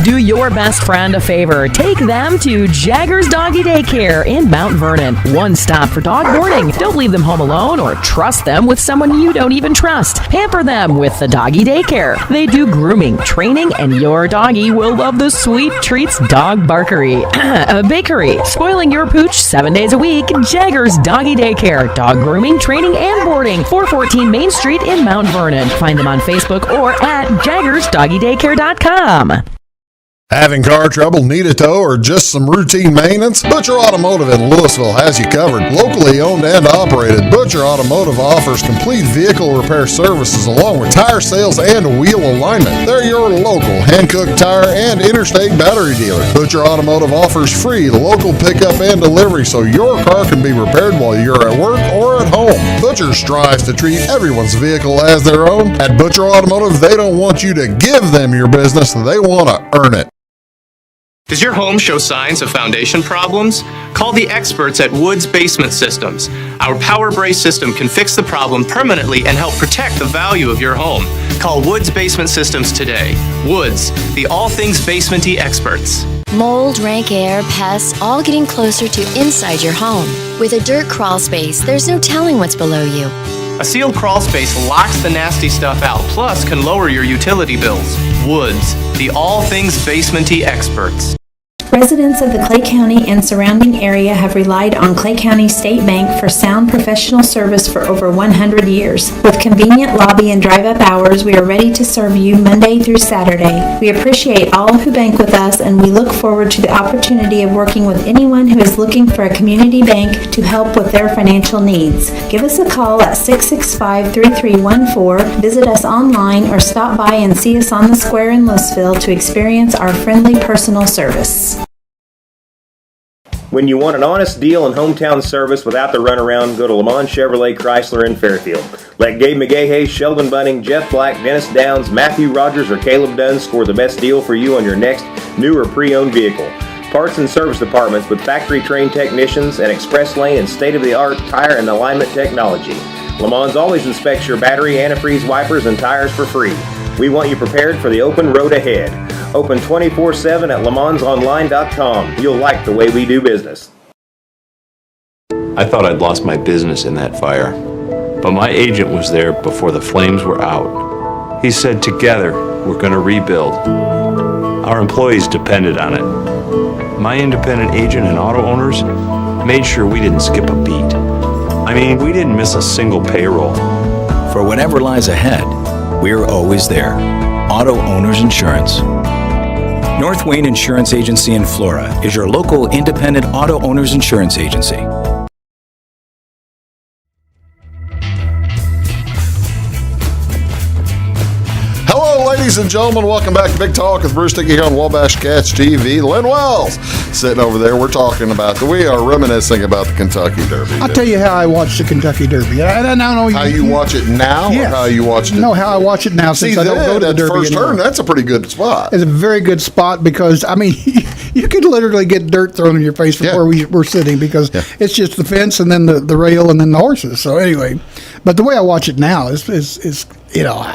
Do your best friend a favor. Take them to Jagger's Doggy Daycare in Mount Vernon. One stop for dog boarding. Don't leave them home alone or trust them with someone you don't even trust. Pamper them with the Doggy Daycare. They do grooming, training, and your doggy will love the sweet treats dog barkery. Bakery. Spoiling your pooch 7 days a week. Jagger's Doggy Daycare. Dog grooming, training, and boarding. 414 Main Street in Mount Vernon. Find them on Facebook or at jaggersdoggydaycare.com. Having car trouble, need a tow, or just some routine maintenance? Butcher Automotive in Louisville has you covered. Locally owned and operated, Butcher Automotive offers complete vehicle repair services along with tire sales and wheel alignment. They're your local hand-cooked tire and interstate battery dealer. Butcher Automotive offers free local pickup and delivery so your car can be repaired while you're at work or at home. Butcher strives to treat everyone's vehicle as their own. At Butcher Automotive, they don't want you to give them your business, they want to earn it. Does your home show signs of foundation problems? Call the experts at Woods Basement Systems. Our Power Brace system can fix the problem permanently and help protect the value of your home. Call Woods Basement Systems today. Woods, the all things basement-y experts. Mold, rank air, pests, all getting closer to inside your home. With a dirt crawl space, there's no telling what's below you. A sealed crawl space locks the nasty stuff out, plus can lower your utility bills. Woods, the all things basement-y experts. Residents of the Clay County and surrounding area have relied on Clay County State Bank for sound professional service for over 100 years. With convenient lobby and drive-up hours, we are ready to serve you Monday through Saturday. We appreciate all who bank with us, and we look forward to the opportunity of working with anyone who is looking for a community bank to help with their financial needs. Give us a call at 665-3314, visit us online, or stop by and see us on the square in Louisville to experience our friendly personal service. When you want an honest deal and hometown service without the runaround, go to Le Mans Chevrolet Chrysler in Fairfield. Let Gabe McGahey, Sheldon Bunning, Jeff Black, Dennis Downs, Matthew Rogers, or Caleb Dunn score the best deal for you on your next new or pre-owned vehicle. Parts and service departments with factory-trained technicians and express lane and state-of-the-art tire and alignment technology. Le Mans always inspects your battery, antifreeze, wipers, and tires for free. We want you prepared for the open road ahead. Open 24/7 at lemansonline.com. You'll like the way we do business. I thought I'd lost my business in that fire, but my agent was there before the flames were out. He said, together, we're going to rebuild. Our employees depended on it. My independent agent and auto owners made sure we didn't skip a beat. I mean, we didn't miss a single payroll. For whatever lies ahead, we're always there. Auto Owners Insurance. North Wayne Insurance Agency in Flora is your local independent auto owners insurance agency. Hello, ladies and gentlemen. Welcome back to Big Talk with Bruce Dickey here on Wabash Cats TV. Len Wells sitting over there. We're talking about we are reminiscing about the Kentucky Derby. I'll tell you how I watch the Kentucky Derby. I don't know how you watch it now, yes. Or how you watch it. No, how I watch it now. Since I don't go to the Derby first anymore. turn, that's a pretty good spot. It's a very good spot because I mean, you could literally get dirt thrown in your face from where we're sitting because it's just the fence and then the rail and then the horses. So anyway, but the way I watch it now is you know,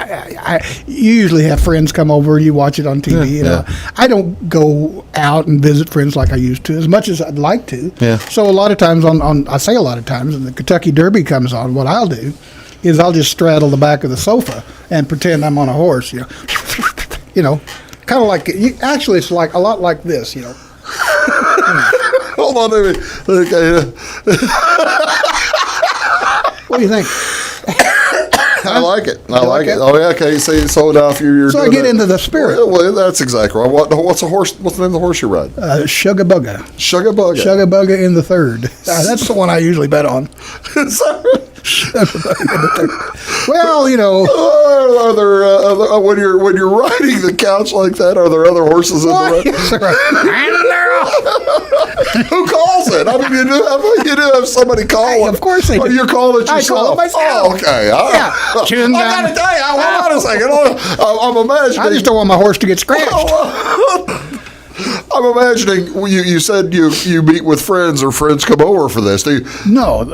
you usually have friends come over and you watch it on TV. You know, I don't go out and visit friends like I used to as much as I'd like to. Yeah. So a lot of times I say a lot of times when the Kentucky Derby comes on, what I'll do is I'll just straddle the back of the sofa and pretend I'm on a horse. You know, you know, kind of like actually it's like a lot like this. You know. Hold on a minute. Okay. What do you think? I like it. I like it. Oh yeah. Okay. So now if you're so I get into the spirit. Well, that's exactly right. What's a horse? What's the name of the horse you ride? Shugabugga. Shugabugga. Shugabugga in the third. That's the one I usually bet on. Well, you know, are there when you're riding the couch like that? Are there other horses in the ride? Who calls it? I mean, you do have somebody call it. Of course they do. You're calling it yourself. I call it myself. Oh, okay. Yeah. I gotta tell you, hold on a second. I'm imagining. I just don't want my horse to get scratched. I'm imagining you said you meet with friends or friends come over for this. Do you? No.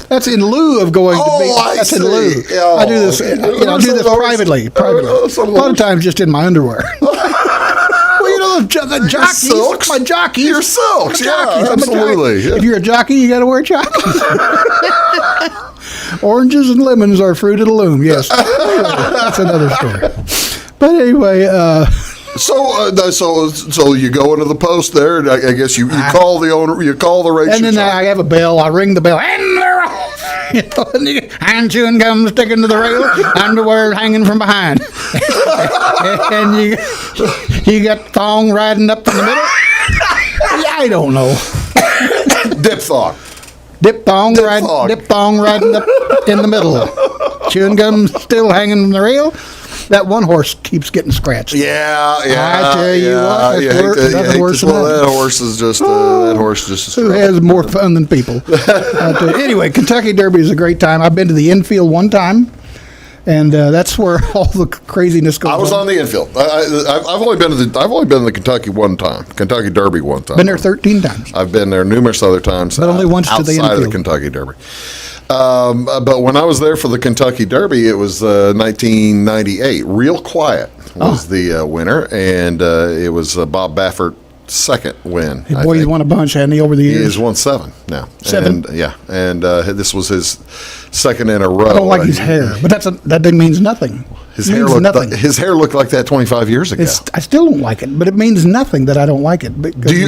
That's in lieu of going to be. That's in lieu. Oh, I do this. I do this privately. A lot of times, just in my underwear. Well, the jockeys. Silks. My jockeys. Your silks. Yeah, I'm a absolutely. jockey. If you're a jockey, you got to wear jockeys. Oranges and lemons are fruit of the loom. Yes, that's another story. But anyway. So you go into the post there, and I guess you call the owner, you call the race. And then I have a bell. I ring the bell, and they're off. And chewing gum sticking to the rail, underwear hanging from behind, and you got thong riding up in the middle. I don't know. Dip thong. Dip thong riding up in the middle. Chewing gum still hanging from the rail. That one horse keeps getting scratched. Yeah. I tell you what, nothing worse than that. That horse is just that horse just. Who has more fun than people? Anyway, Kentucky Derby is a great time. I've been to the infield one time, and that's where all the craziness goes on. I was on the infield. I've only been to the Kentucky one time, Kentucky Derby one time. Been there 13 times. I've been there numerous other times, but only once to the infield. Outside of the Kentucky Derby. But when I was there for the Kentucky Derby, it was 1998. Real Quiet was the winner, and it was Bob Baffert's second win. Hey, boy, he's won a bunch, hasn't he, over the years? He has won 7 now. 7? And this was his second in a row. I don't like his hair, but that means nothing. His hair looked like that 25 years ago. I still don't like it, but it means nothing that I don't like it.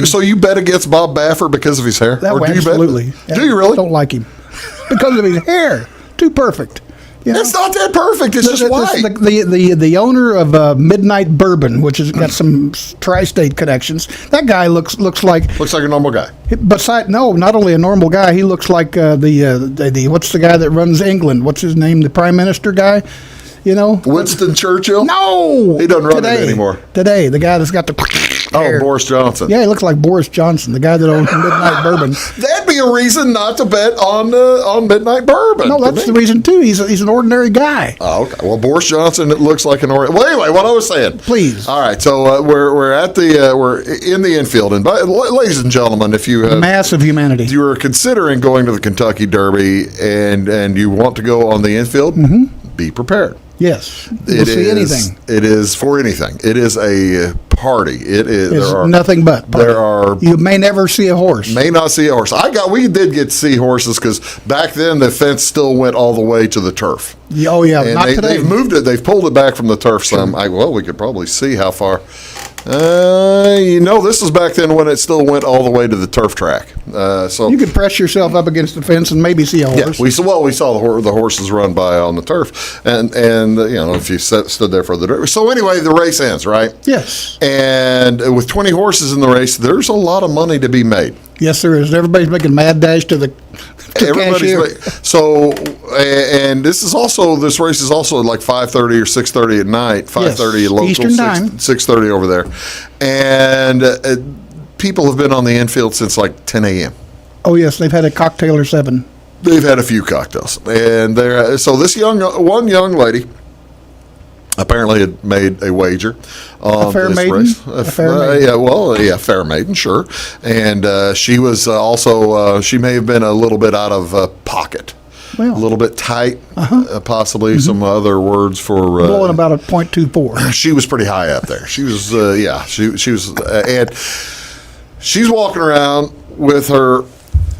So you bet against Bob Baffer because of his hair? Absolutely. Do you really? I don't like him. Because of his hair. Too perfect. It's not that perfect. It's just white. The owner of Midnight Bourbon, which has got some tri-state connections, that guy looks like a normal guy. Not only a normal guy, he looks like the what's the guy that runs England? What's his name? The Prime Minister guy? Winston Churchill? No! He doesn't run it anymore. Today, the guy that's got the hair. Boris Johnson. Yeah, he looks like Boris Johnson, the guy that owns Midnight Bourbon. That'd be a reason not to bet on Midnight Bourbon. No, that's the reason, too. He's an ordinary guy. Oh, okay. Well, Boris Johnson, it looks like an ordinary... Well, anyway, what I was saying. Please. All right, so we're in the infield. And ladies and gentlemen, if you have... Mass of humanity. If you are considering going to the Kentucky Derby and you want to go on the infield, be prepared. Yes, you'll see anything. It is for anything. It is a party. It is. It's nothing but party. You may never see a horse. May not see a horse. We did get to see horses because back then the fence still went all the way to the turf. Oh yeah, and not today. They've moved it. They've pulled it back from the turf some. We could probably see how far. This is back then when it still went all the way to the turf track. So you could press yourself up against the fence and maybe see a horse. Yeah, we saw the horses run by on the turf, and if you stood there for the derby. So anyway, the race ends, right? Yes. And with 20 horses in the race, there's a lot of money to be made. Yes, there is. Everybody's making mad dash to the cashier. And this race is also at like 5:30 or 6:30 at night. 5:30 local, Eastern time. 6:30 over there, and people have been on the infield since like 10 a.m. Oh yes, they've had a cocktail or 7. They've had a few cocktails, and so this young lady apparently had made a wager on a fair this maiden? race. A fair maiden. Fair maiden, sure. And she was also she may have been a little bit out of pocket. Well, a little bit tight, possibly some other words for blowing about a .24. She was pretty high up there. She was, she was, and she's walking around with her.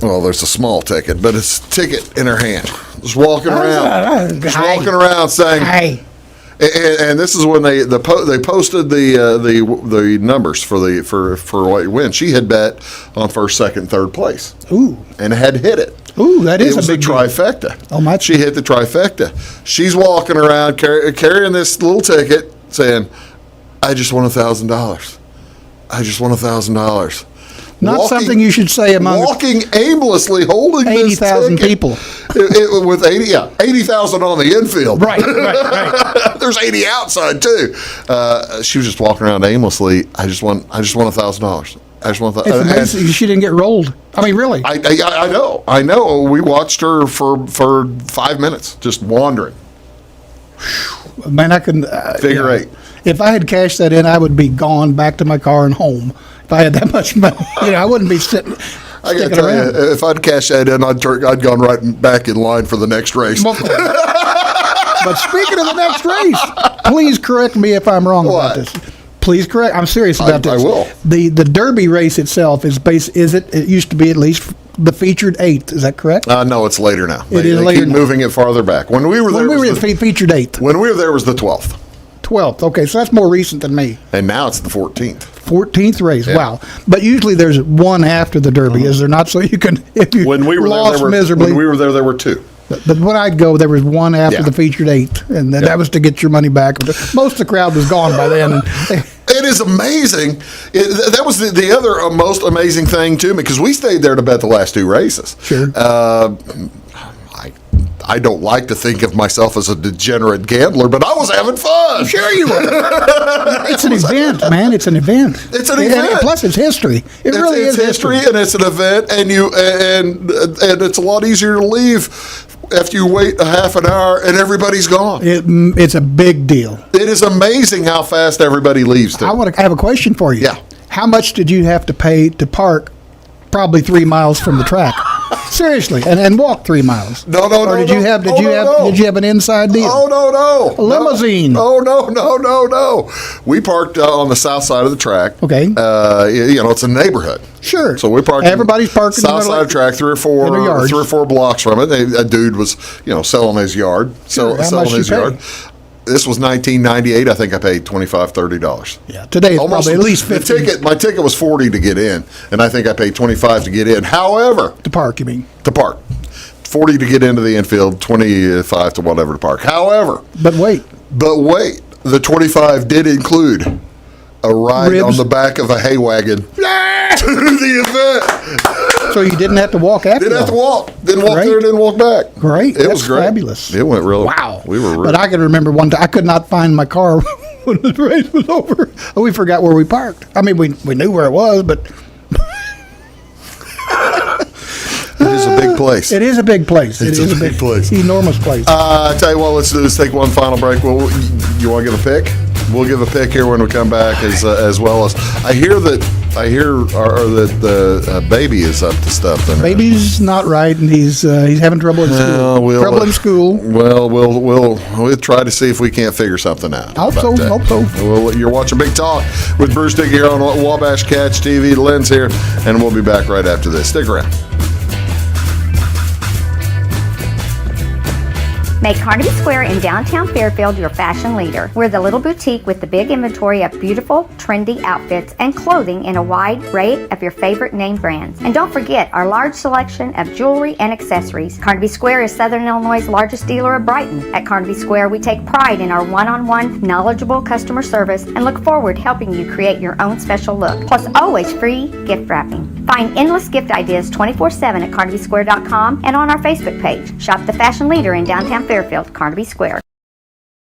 Well, there's a small ticket, but it's a ticket in her hand. Just walking around saying, "Hey." And this is when they posted the numbers for what you win. She had bet on first, second, third place. Ooh, and had hit it. Ooh, that is a big trifecta. Oh my! She hit the trifecta. She's walking around carrying this little ticket, saying, "I just won $1,000. I just won $1,000." Not something you should say among walking aimlessly, holding 80,000 people. With 80,000 on the infield. Right. There's 80 outside too. She was just walking around aimlessly. I just won $1,000. I just want that. It's amazing she didn't get rolled. I mean, really. I know. We watched her for 5 minutes, just wandering. Man, I couldn't figure 8. If I had cashed that in, I would be gone back to my car and home. If I had that much money, I wouldn't be sitting I got to Sticking tell around. you, if I'd cashed that in, I'd gone right back in line for the next race. But speaking of the next race, please correct me if I'm wrong about this. Please correct. I'm serious about this. I will. The Derby race itself is it used to be at least the featured 8th. Is that correct? No, it's later now. It is they later keep now. moving it farther back. When we were there, When we were the featured 8th. When we were there was the 12th. 12th. Okay, so that's more recent than me. And now it's the 14th. 14th race. Yeah. Wow. But usually there's one after the Derby, is there not? So you can, if you When we were lost there, miserably. when we were there were 2. But when I'd go, there was one after Yeah. the featured 8th, and that was to get your money back. Most of the crowd was gone by then. And It is amazing. That was the other most amazing thing to me, because we stayed there to bet the last 2 races. Sure. I don't like to think of myself as a degenerate gambler, but I was having fun. Sure you were. It's an event, man. It's an event. It's an event. And plus, it's history. It really it's is history, and it's an event, and it's a lot easier to leave after you wait a half an hour and everybody's gone. It's a big deal. It is amazing how fast everybody leaves. Too. I have a question for you. Yeah. How much did you have to pay to park probably 3 miles from the track? Seriously, and walk 3 miles. No. Or did you have an inside deal? Oh no. A limousine. No. No. We parked on the south side of the track. Okay. It's a neighborhood. Sure. So we parked. Everybody's parking in the south middle side of the track, in their yards. 3 or 4 blocks from it. A dude was, selling his yard, Sure. How selling much his you pay? yard. This was 1998. I think I paid $25, $30. Yeah. Today it's probably at least 50 My ticket was $40 to get in, and I think I paid $25 to get in. However, to park. You mean? to park, $40 to get into the infield, $25 to whatever to park. However, But wait. the $25 did include a ride Ribs. on the back of a hay wagon to the event. So you didn't have to walk after. Didn't have to walk. Didn't walk Great. there. Didn't walk back. Great. It was great. Fabulous. It went really. Wow. We were. But I can remember one time I could not find my car when the race was over. We forgot where we parked. I mean, we knew where it was, but It is a big place. it is a big place. It's it is a big place. enormous place. I tell you what, let's take one final break. Well, you want to give a pick? We'll give a pick here when we come back, as well as I hear that the baby is up to stuff. Baby's not right, and he's having trouble in school. Trouble in school. Well, we'll try to see if we can't figure something out. Hope so. about that. Well, you're watching Big Talk with Bruce Dickey here on Wabash Catch TV. Len's here, and we'll be back right after this. Stick around. Make Carnaby Square in downtown Fairfield your fashion leader. We're the little boutique with the big inventory of beautiful, trendy outfits and clothing in a wide array of your favorite name brands. And don't forget our large selection of jewelry and accessories. Carnaby Square is Southern Illinois' largest dealer of Brighton. At Carnaby Square, we take pride in our one-on-one, knowledgeable customer service and look forward to helping you create your own special look. Plus, always free gift wrapping. Find endless gift ideas 24/7 at CarnabySquare.com and on our Facebook page. Shop the fashion leader in downtown Fairfield, Carnaby Square.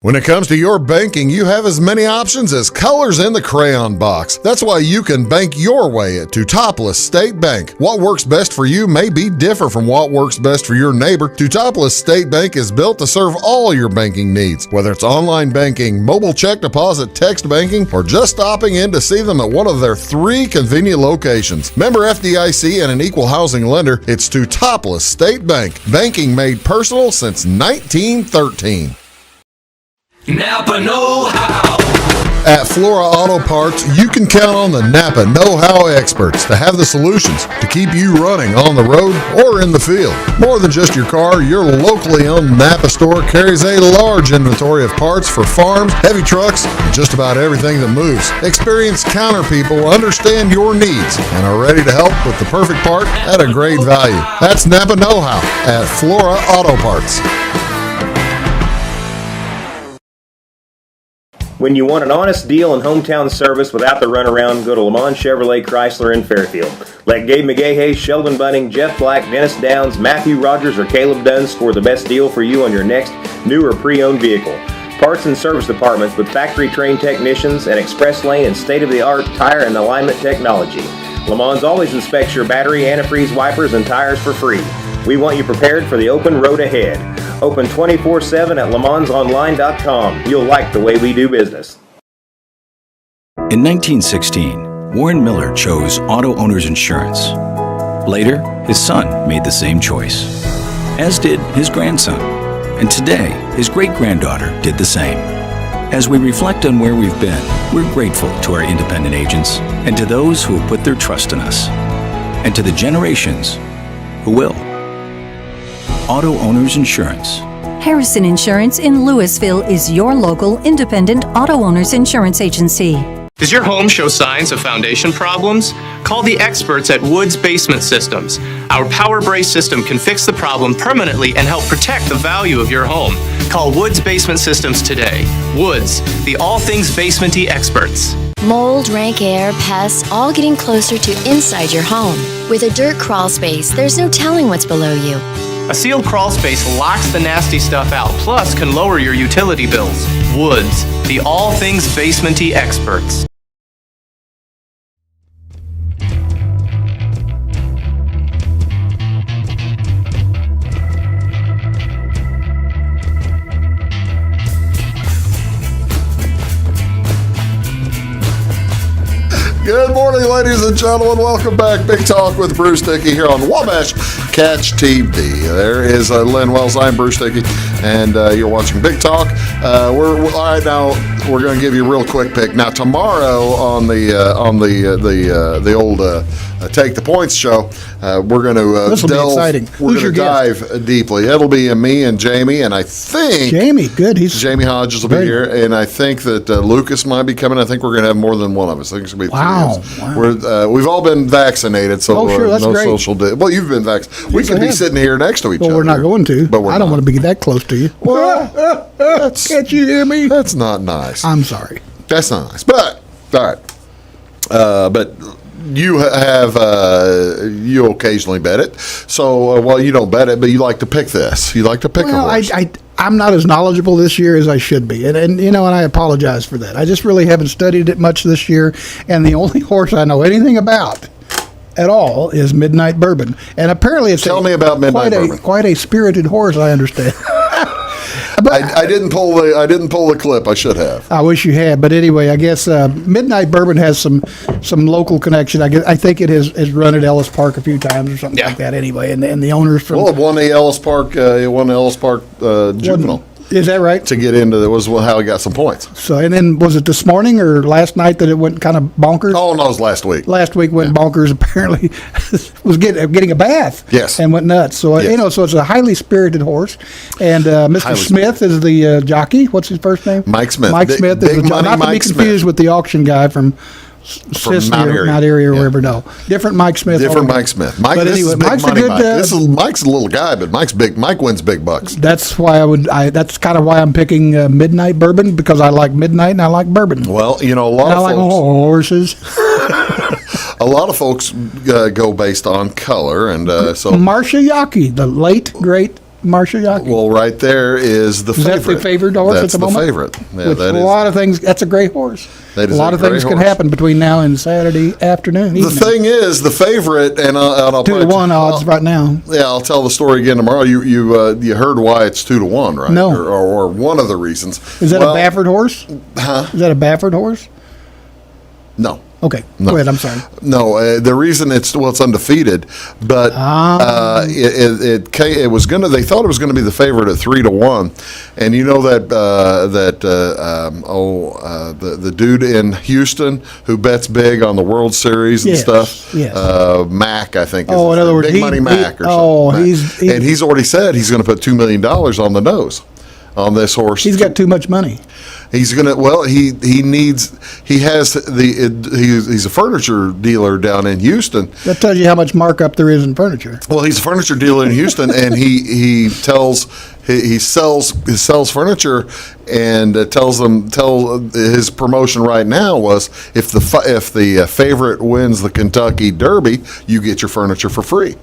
When it comes to your banking, you have as many options as colors in the crayon box. That's why you can bank your way at Teutopolis State Bank. What works best for you may be different from what works best for your neighbor. Teutopolis State Bank is built to serve all your banking needs, whether it's online banking, mobile check deposit, text banking, or just stopping in to see them at one of their 3 convenient locations. Member FDIC and an equal housing lender, it's Teutopolis State Bank. Banking made personal since 1913. Napa know-how. At Flora Auto Parts, you can count on the Napa know-how experts to have the solutions to keep you running on the road or in the field. More than just your car, your locally owned Napa store carries a large inventory of parts for farms, heavy trucks, and just about everything that moves. Experienced counter people understand your needs and are ready to help with the perfect part at a great value. That's Napa know-how at Flora Auto Parts. When you want an honest deal and hometown service without the runaround, go to Le Mans Chevrolet Chrysler in Fairfield. Let Gabe McGahey, Sheldon Bunning, Jeff Black, Dennis Downs, Matthew Rogers, or Caleb Dunn score the best deal for you on your next new or pre-owned vehicle. Parts and service departments with factory-trained technicians and express lane and state-of-the-art tire and alignment technology. Le Mans always inspects your battery, antifreeze, wipers, and tires for free. We want you prepared for the open road ahead. Open 24/7 at lemansonline.com. You'll like the way we do business. In 1916, Warren Miller chose Auto Owners Insurance. Later, his son made the same choice, as did his grandson. And today, his great-granddaughter did the same. As we reflect on where we've been, we're grateful to our independent agents and to those who have put their trust in us, and to the generations who will. Auto Owners Insurance. Harrison Insurance in Louisville is your local independent auto owners insurance agency. Does your home show signs of foundation problems? Call the experts at Woods Basement Systems. Our Power Brace system can fix the problem permanently and help protect the value of your home. Call Woods Basement Systems today. Woods, the all things basement-y experts. Mold, rank air, pests, all getting closer to inside your home. With a dirt crawl space, there's no telling what's below you. A sealed crawl space locks the nasty stuff out, plus can lower your utility bills. Woods, the all things basement-y experts. Good morning, ladies and gentlemen. Welcome back. Big Talk with Bruce Dickey here on Wabash Catch TV. There is Len Wells. I'm Bruce Dickey, and you're watching Big Talk. We're all right now. We're going to give you a real quick pick. Now tomorrow on the old Take the Points show, we're going to this will be exciting. We're going to dive deeply. It'll be me and Jamie, and I think Jamie, good. Jamie Hodges will be here, and I think that Lucas might be coming. I think we're going to have more than one of us. I think it's going to be three. Wow. We've all been vaccinated, so sure, that's no great. social. Well, you've been vaccinated. We could be sitting here next to each other. Well, we're not going to. But I don't want to be that close to you. Well, can't you hear me? That's not nice. I'm sorry. That's not nice. But all right. But you have you occasionally bet it. So well, you don't bet it, but you like to pick this. You like to pick a horse. I'm not as knowledgeable this year as I should be, and you know, and I apologize for that. I just really haven't studied it much this year, and the only horse I know anything about at all is Midnight Bourbon, and apparently it's Tell me about Midnight Bourbon. Quite a spirited horse, I understand. But I didn't pull the clip. I should have. I wish you had, but anyway, I guess Midnight Bourbon has some local connection. I think it has run at Ellis Park a few times or something like that. Anyway, and the owners from it won the Ellis Park. It won the Ellis Park Juvenile. Is that right? To get into it was how he got some points. So, and then was it this morning or last night that it went kind of bonkers? Oh, no, it was last week. Last week went bonkers. Apparently, was getting a bath. Yes, and went nuts. So you know, so it's a highly spirited horse. And Mr. Smith is the jockey. What's his first name? Mike Smith. Mike Smith is the jockey. Not to be confused with the auction guy from Mount Airy or wherever. No, different Mike Smith. Different Mike Smith. Mike, but anyway, Mike's a good. Mike's a little guy, but Mike's big. Mike wins big bucks. That's why that's kind of why I'm picking Midnight Bourbon, because I like midnight and I like bourbon. Well, you know, a lot of folks, horses. A lot of folks go based on color, and so Marcia Yockey, the late great Marcia Yockey. Well, right there is the favorite. Is that the favorite horse at the moment? That's the favorite. Yeah, Which a lot of things. That's a great horse. A lot of things can happen beting now and Saturday afternoon. The thing is, the favorite, and I'll 2-1 odds right now. Yeah, I'll tell the story again tomorrow. You heard why it's 2-1, right? No, or one of the reasons. Is that a Baffert horse? Huh? Is that a Baffert horse? No. Okay, go ahead. I'm sorry. No, the reason it's undefeated, but it was gonna. They thought it was going to be the favorite at 3-1, and you know the dude in Houston who bets big on the World Series and stuff. Yes. Mac, I think. In other words, Big Money Mac or something. And he's already said he's going to put $2 million on the nose on this horse. He's got too much money. He's gonna. Well, he's a furniture dealer down in Houston. That tells you how much markup there is in furniture. Well, he's a furniture dealer in Houston, and he sells furniture, and his promotion right now was if the favorite wins the Kentucky Derby, you get your furniture for free.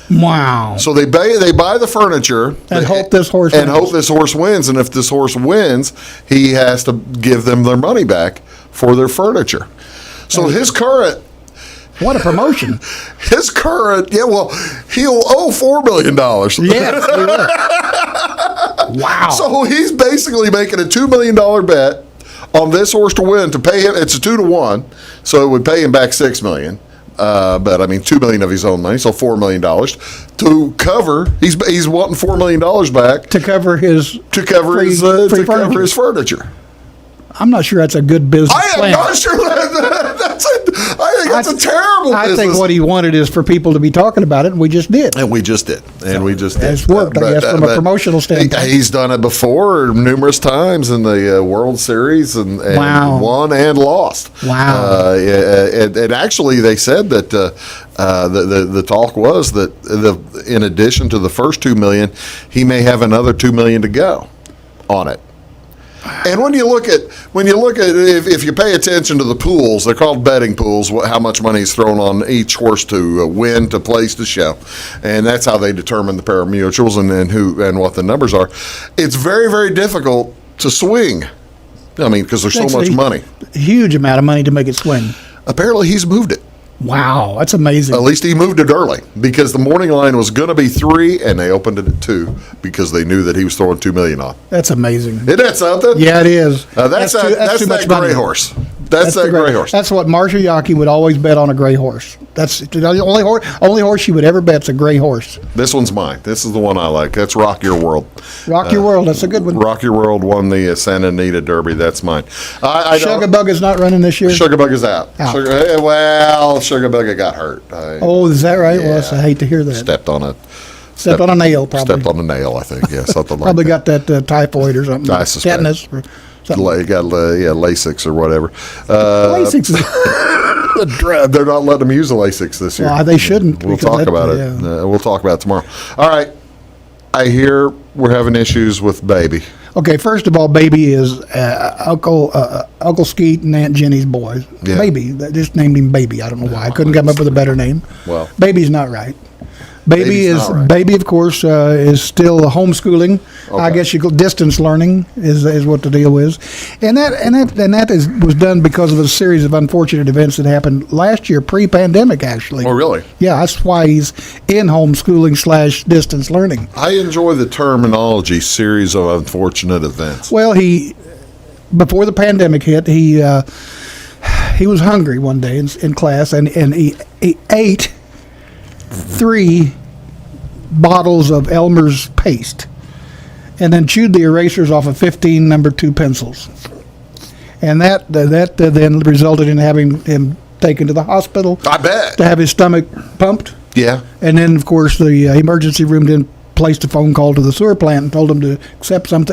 Wow! So they buy the furniture and hope this horse wins. And if this horse wins, he has to give them their money back for their furniture. So his current. What a promotion! His current, he'll owe $4 million. Yes. Wow! So he's basically making a $2 million bet on this horse to win to pay him. It's a 2-1, so it would pay him back $6 million. but I mean, $2 million of his own money, so $4 million to cover. He's wanting $4 million back to cover his cover his furniture. I'm not sure that's a good business plan. I am not sure I think that's a terrible business. I think what he wanted is for people to be talking about it, and we just did. It's worked, I guess, from a promotional standpoint. He's done it before numerous times in the World Series and won and lost. Wow. And actually, they said that the talk was that in addition to the first $2 million, he may have another $2 million to go on it. And when you look at if you pay attention to the pools, they're called betting pools. How much money is thrown on each horse to win, to place, to show, and that's how they determine the pari-mutuels and what the numbers are. It's very, very difficult to swing. I mean, because there's so much money, huge amount of money to make it swing. Apparently, he's moved it. Wow, that's amazing. At least he moved it early because the morning line was going to be 3, and they opened it at 2 because they knew that he was throwing $2 million on. That's amazing. Isn't that something? Yeah, it is. That's that gray horse. That's that gray horse. That's what Marcia Yockey would always bet on, a gray horse. That's the only horse she would ever bet's a gray horse. This one's mine. This is the one I like. That's Rock Your World. Rock Your World. That's a good one. Rock Your World won the Santa Anita Derby. That's mine. Sugarbug is not running this year? Sugarbug is out. Sugarbug got hurt. Is that right? Yeah. Well, I hate to hear that. Stepped on a nail, probably. Stepped on a nail, I think. Yeah, something like that. Probably got that typhoid or something. I suspect. Tetanus or something. Got Lasix or whatever. Lasix is a drug. They're not letting them use the Lasix this year. Well, they shouldn't. We'll talk about it. We'll talk about it tomorrow. All right. I hear we're having issues with Baby. Okay, first of all, Baby is Uncle Skeet and Aunt Jenny's boy. Yeah. Baby. They just named him Baby. I don't know why. I couldn't come up with a better name. Well, Baby's not right. Baby, of course, is still homeschooling. Okay. I guess distance learning is what the deal is, and that was done because of a series of unfortunate events that happened last year, pre-pandemic, actually. Oh, really? Yeah, that's why he's in homeschooling / distance learning. I enjoy the terminology "series of unfortunate events." Well, before the pandemic hit, he was hungry one day in class, and he ate 3 bottles of Elmer's paste and then chewed the erasers off of 15 number 2 pencils. And that then resulted in having him taken to the hospital. I bet. To have his stomach pumped. Yeah. And then, of course, the emergency room then placed a phone call to the sewer plant and told him to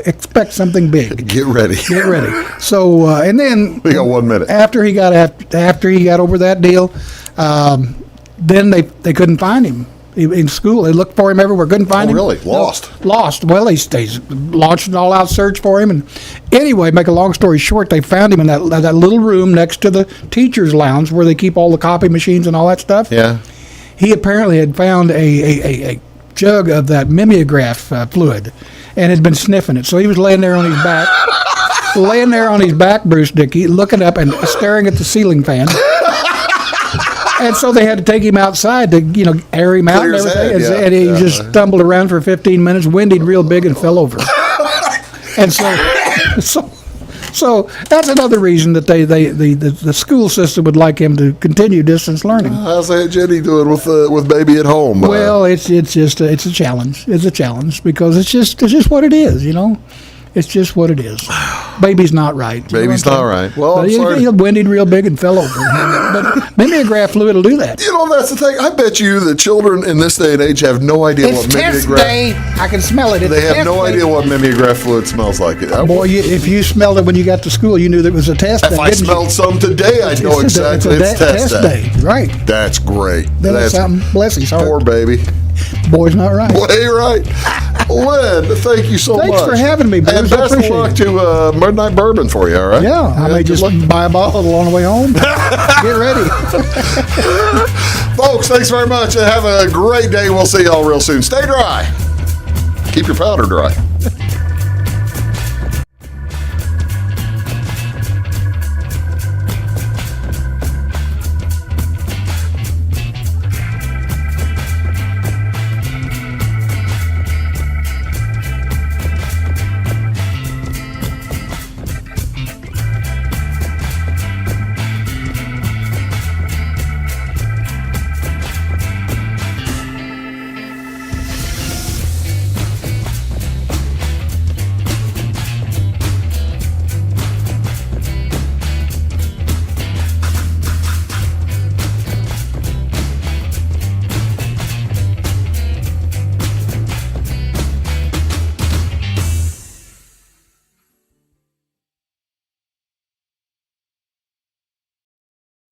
expect something big. Get ready. So, and then we got 1 minute. After he got over that deal, then they couldn't find him in school. They looked for him everywhere, couldn't find him. Really? Lost. Well, they launched an all-out search for him, and anyway, make a long story short, they found him in that little room next to the teacher's lounge where they keep all the copy machines and all that stuff. Yeah. He apparently had found a jug of that mimeograph fluid and had been sniffing it. So he was laying there on his back, Bruce Dickey, looking up and staring at the ceiling fan. And so they had to take him outside to, air him out and everything. And he just stumbled around for 15 minutes, winded real big, and fell over. And so that's another reason that the school system would like him to continue distance learning. How's Aunt Jenny doing with Baby at home? Well, it's a challenge. It's a challenge because it's just what it is, It's just what it is. Baby's not right. Baby's not right. Well, he winded real big and fell over. But mimeograph fluid will do that. That's the thing. I bet you the children in this day and age have no idea what mimeograph. Test day. I can smell it. They have no idea what mimeograph fluid smells like. Boy, if you smelled it when you got to school, you knew that it was a test day. If I smelled some today, I'd know exactly it's test day. Right. That's great. That's something. Bless his heart. Poor Baby. Boy's not right. Boy, ain't right. Len, thank you so much. Thanks for having me, Bruce. And best of luck to Midnight Bourbon for you, all right? Yeah, I may just buy a bottle on the way home. Get ready. Folks, thanks very much and have a great day. We'll see y'all real soon. Stay dry. Keep your powder dry.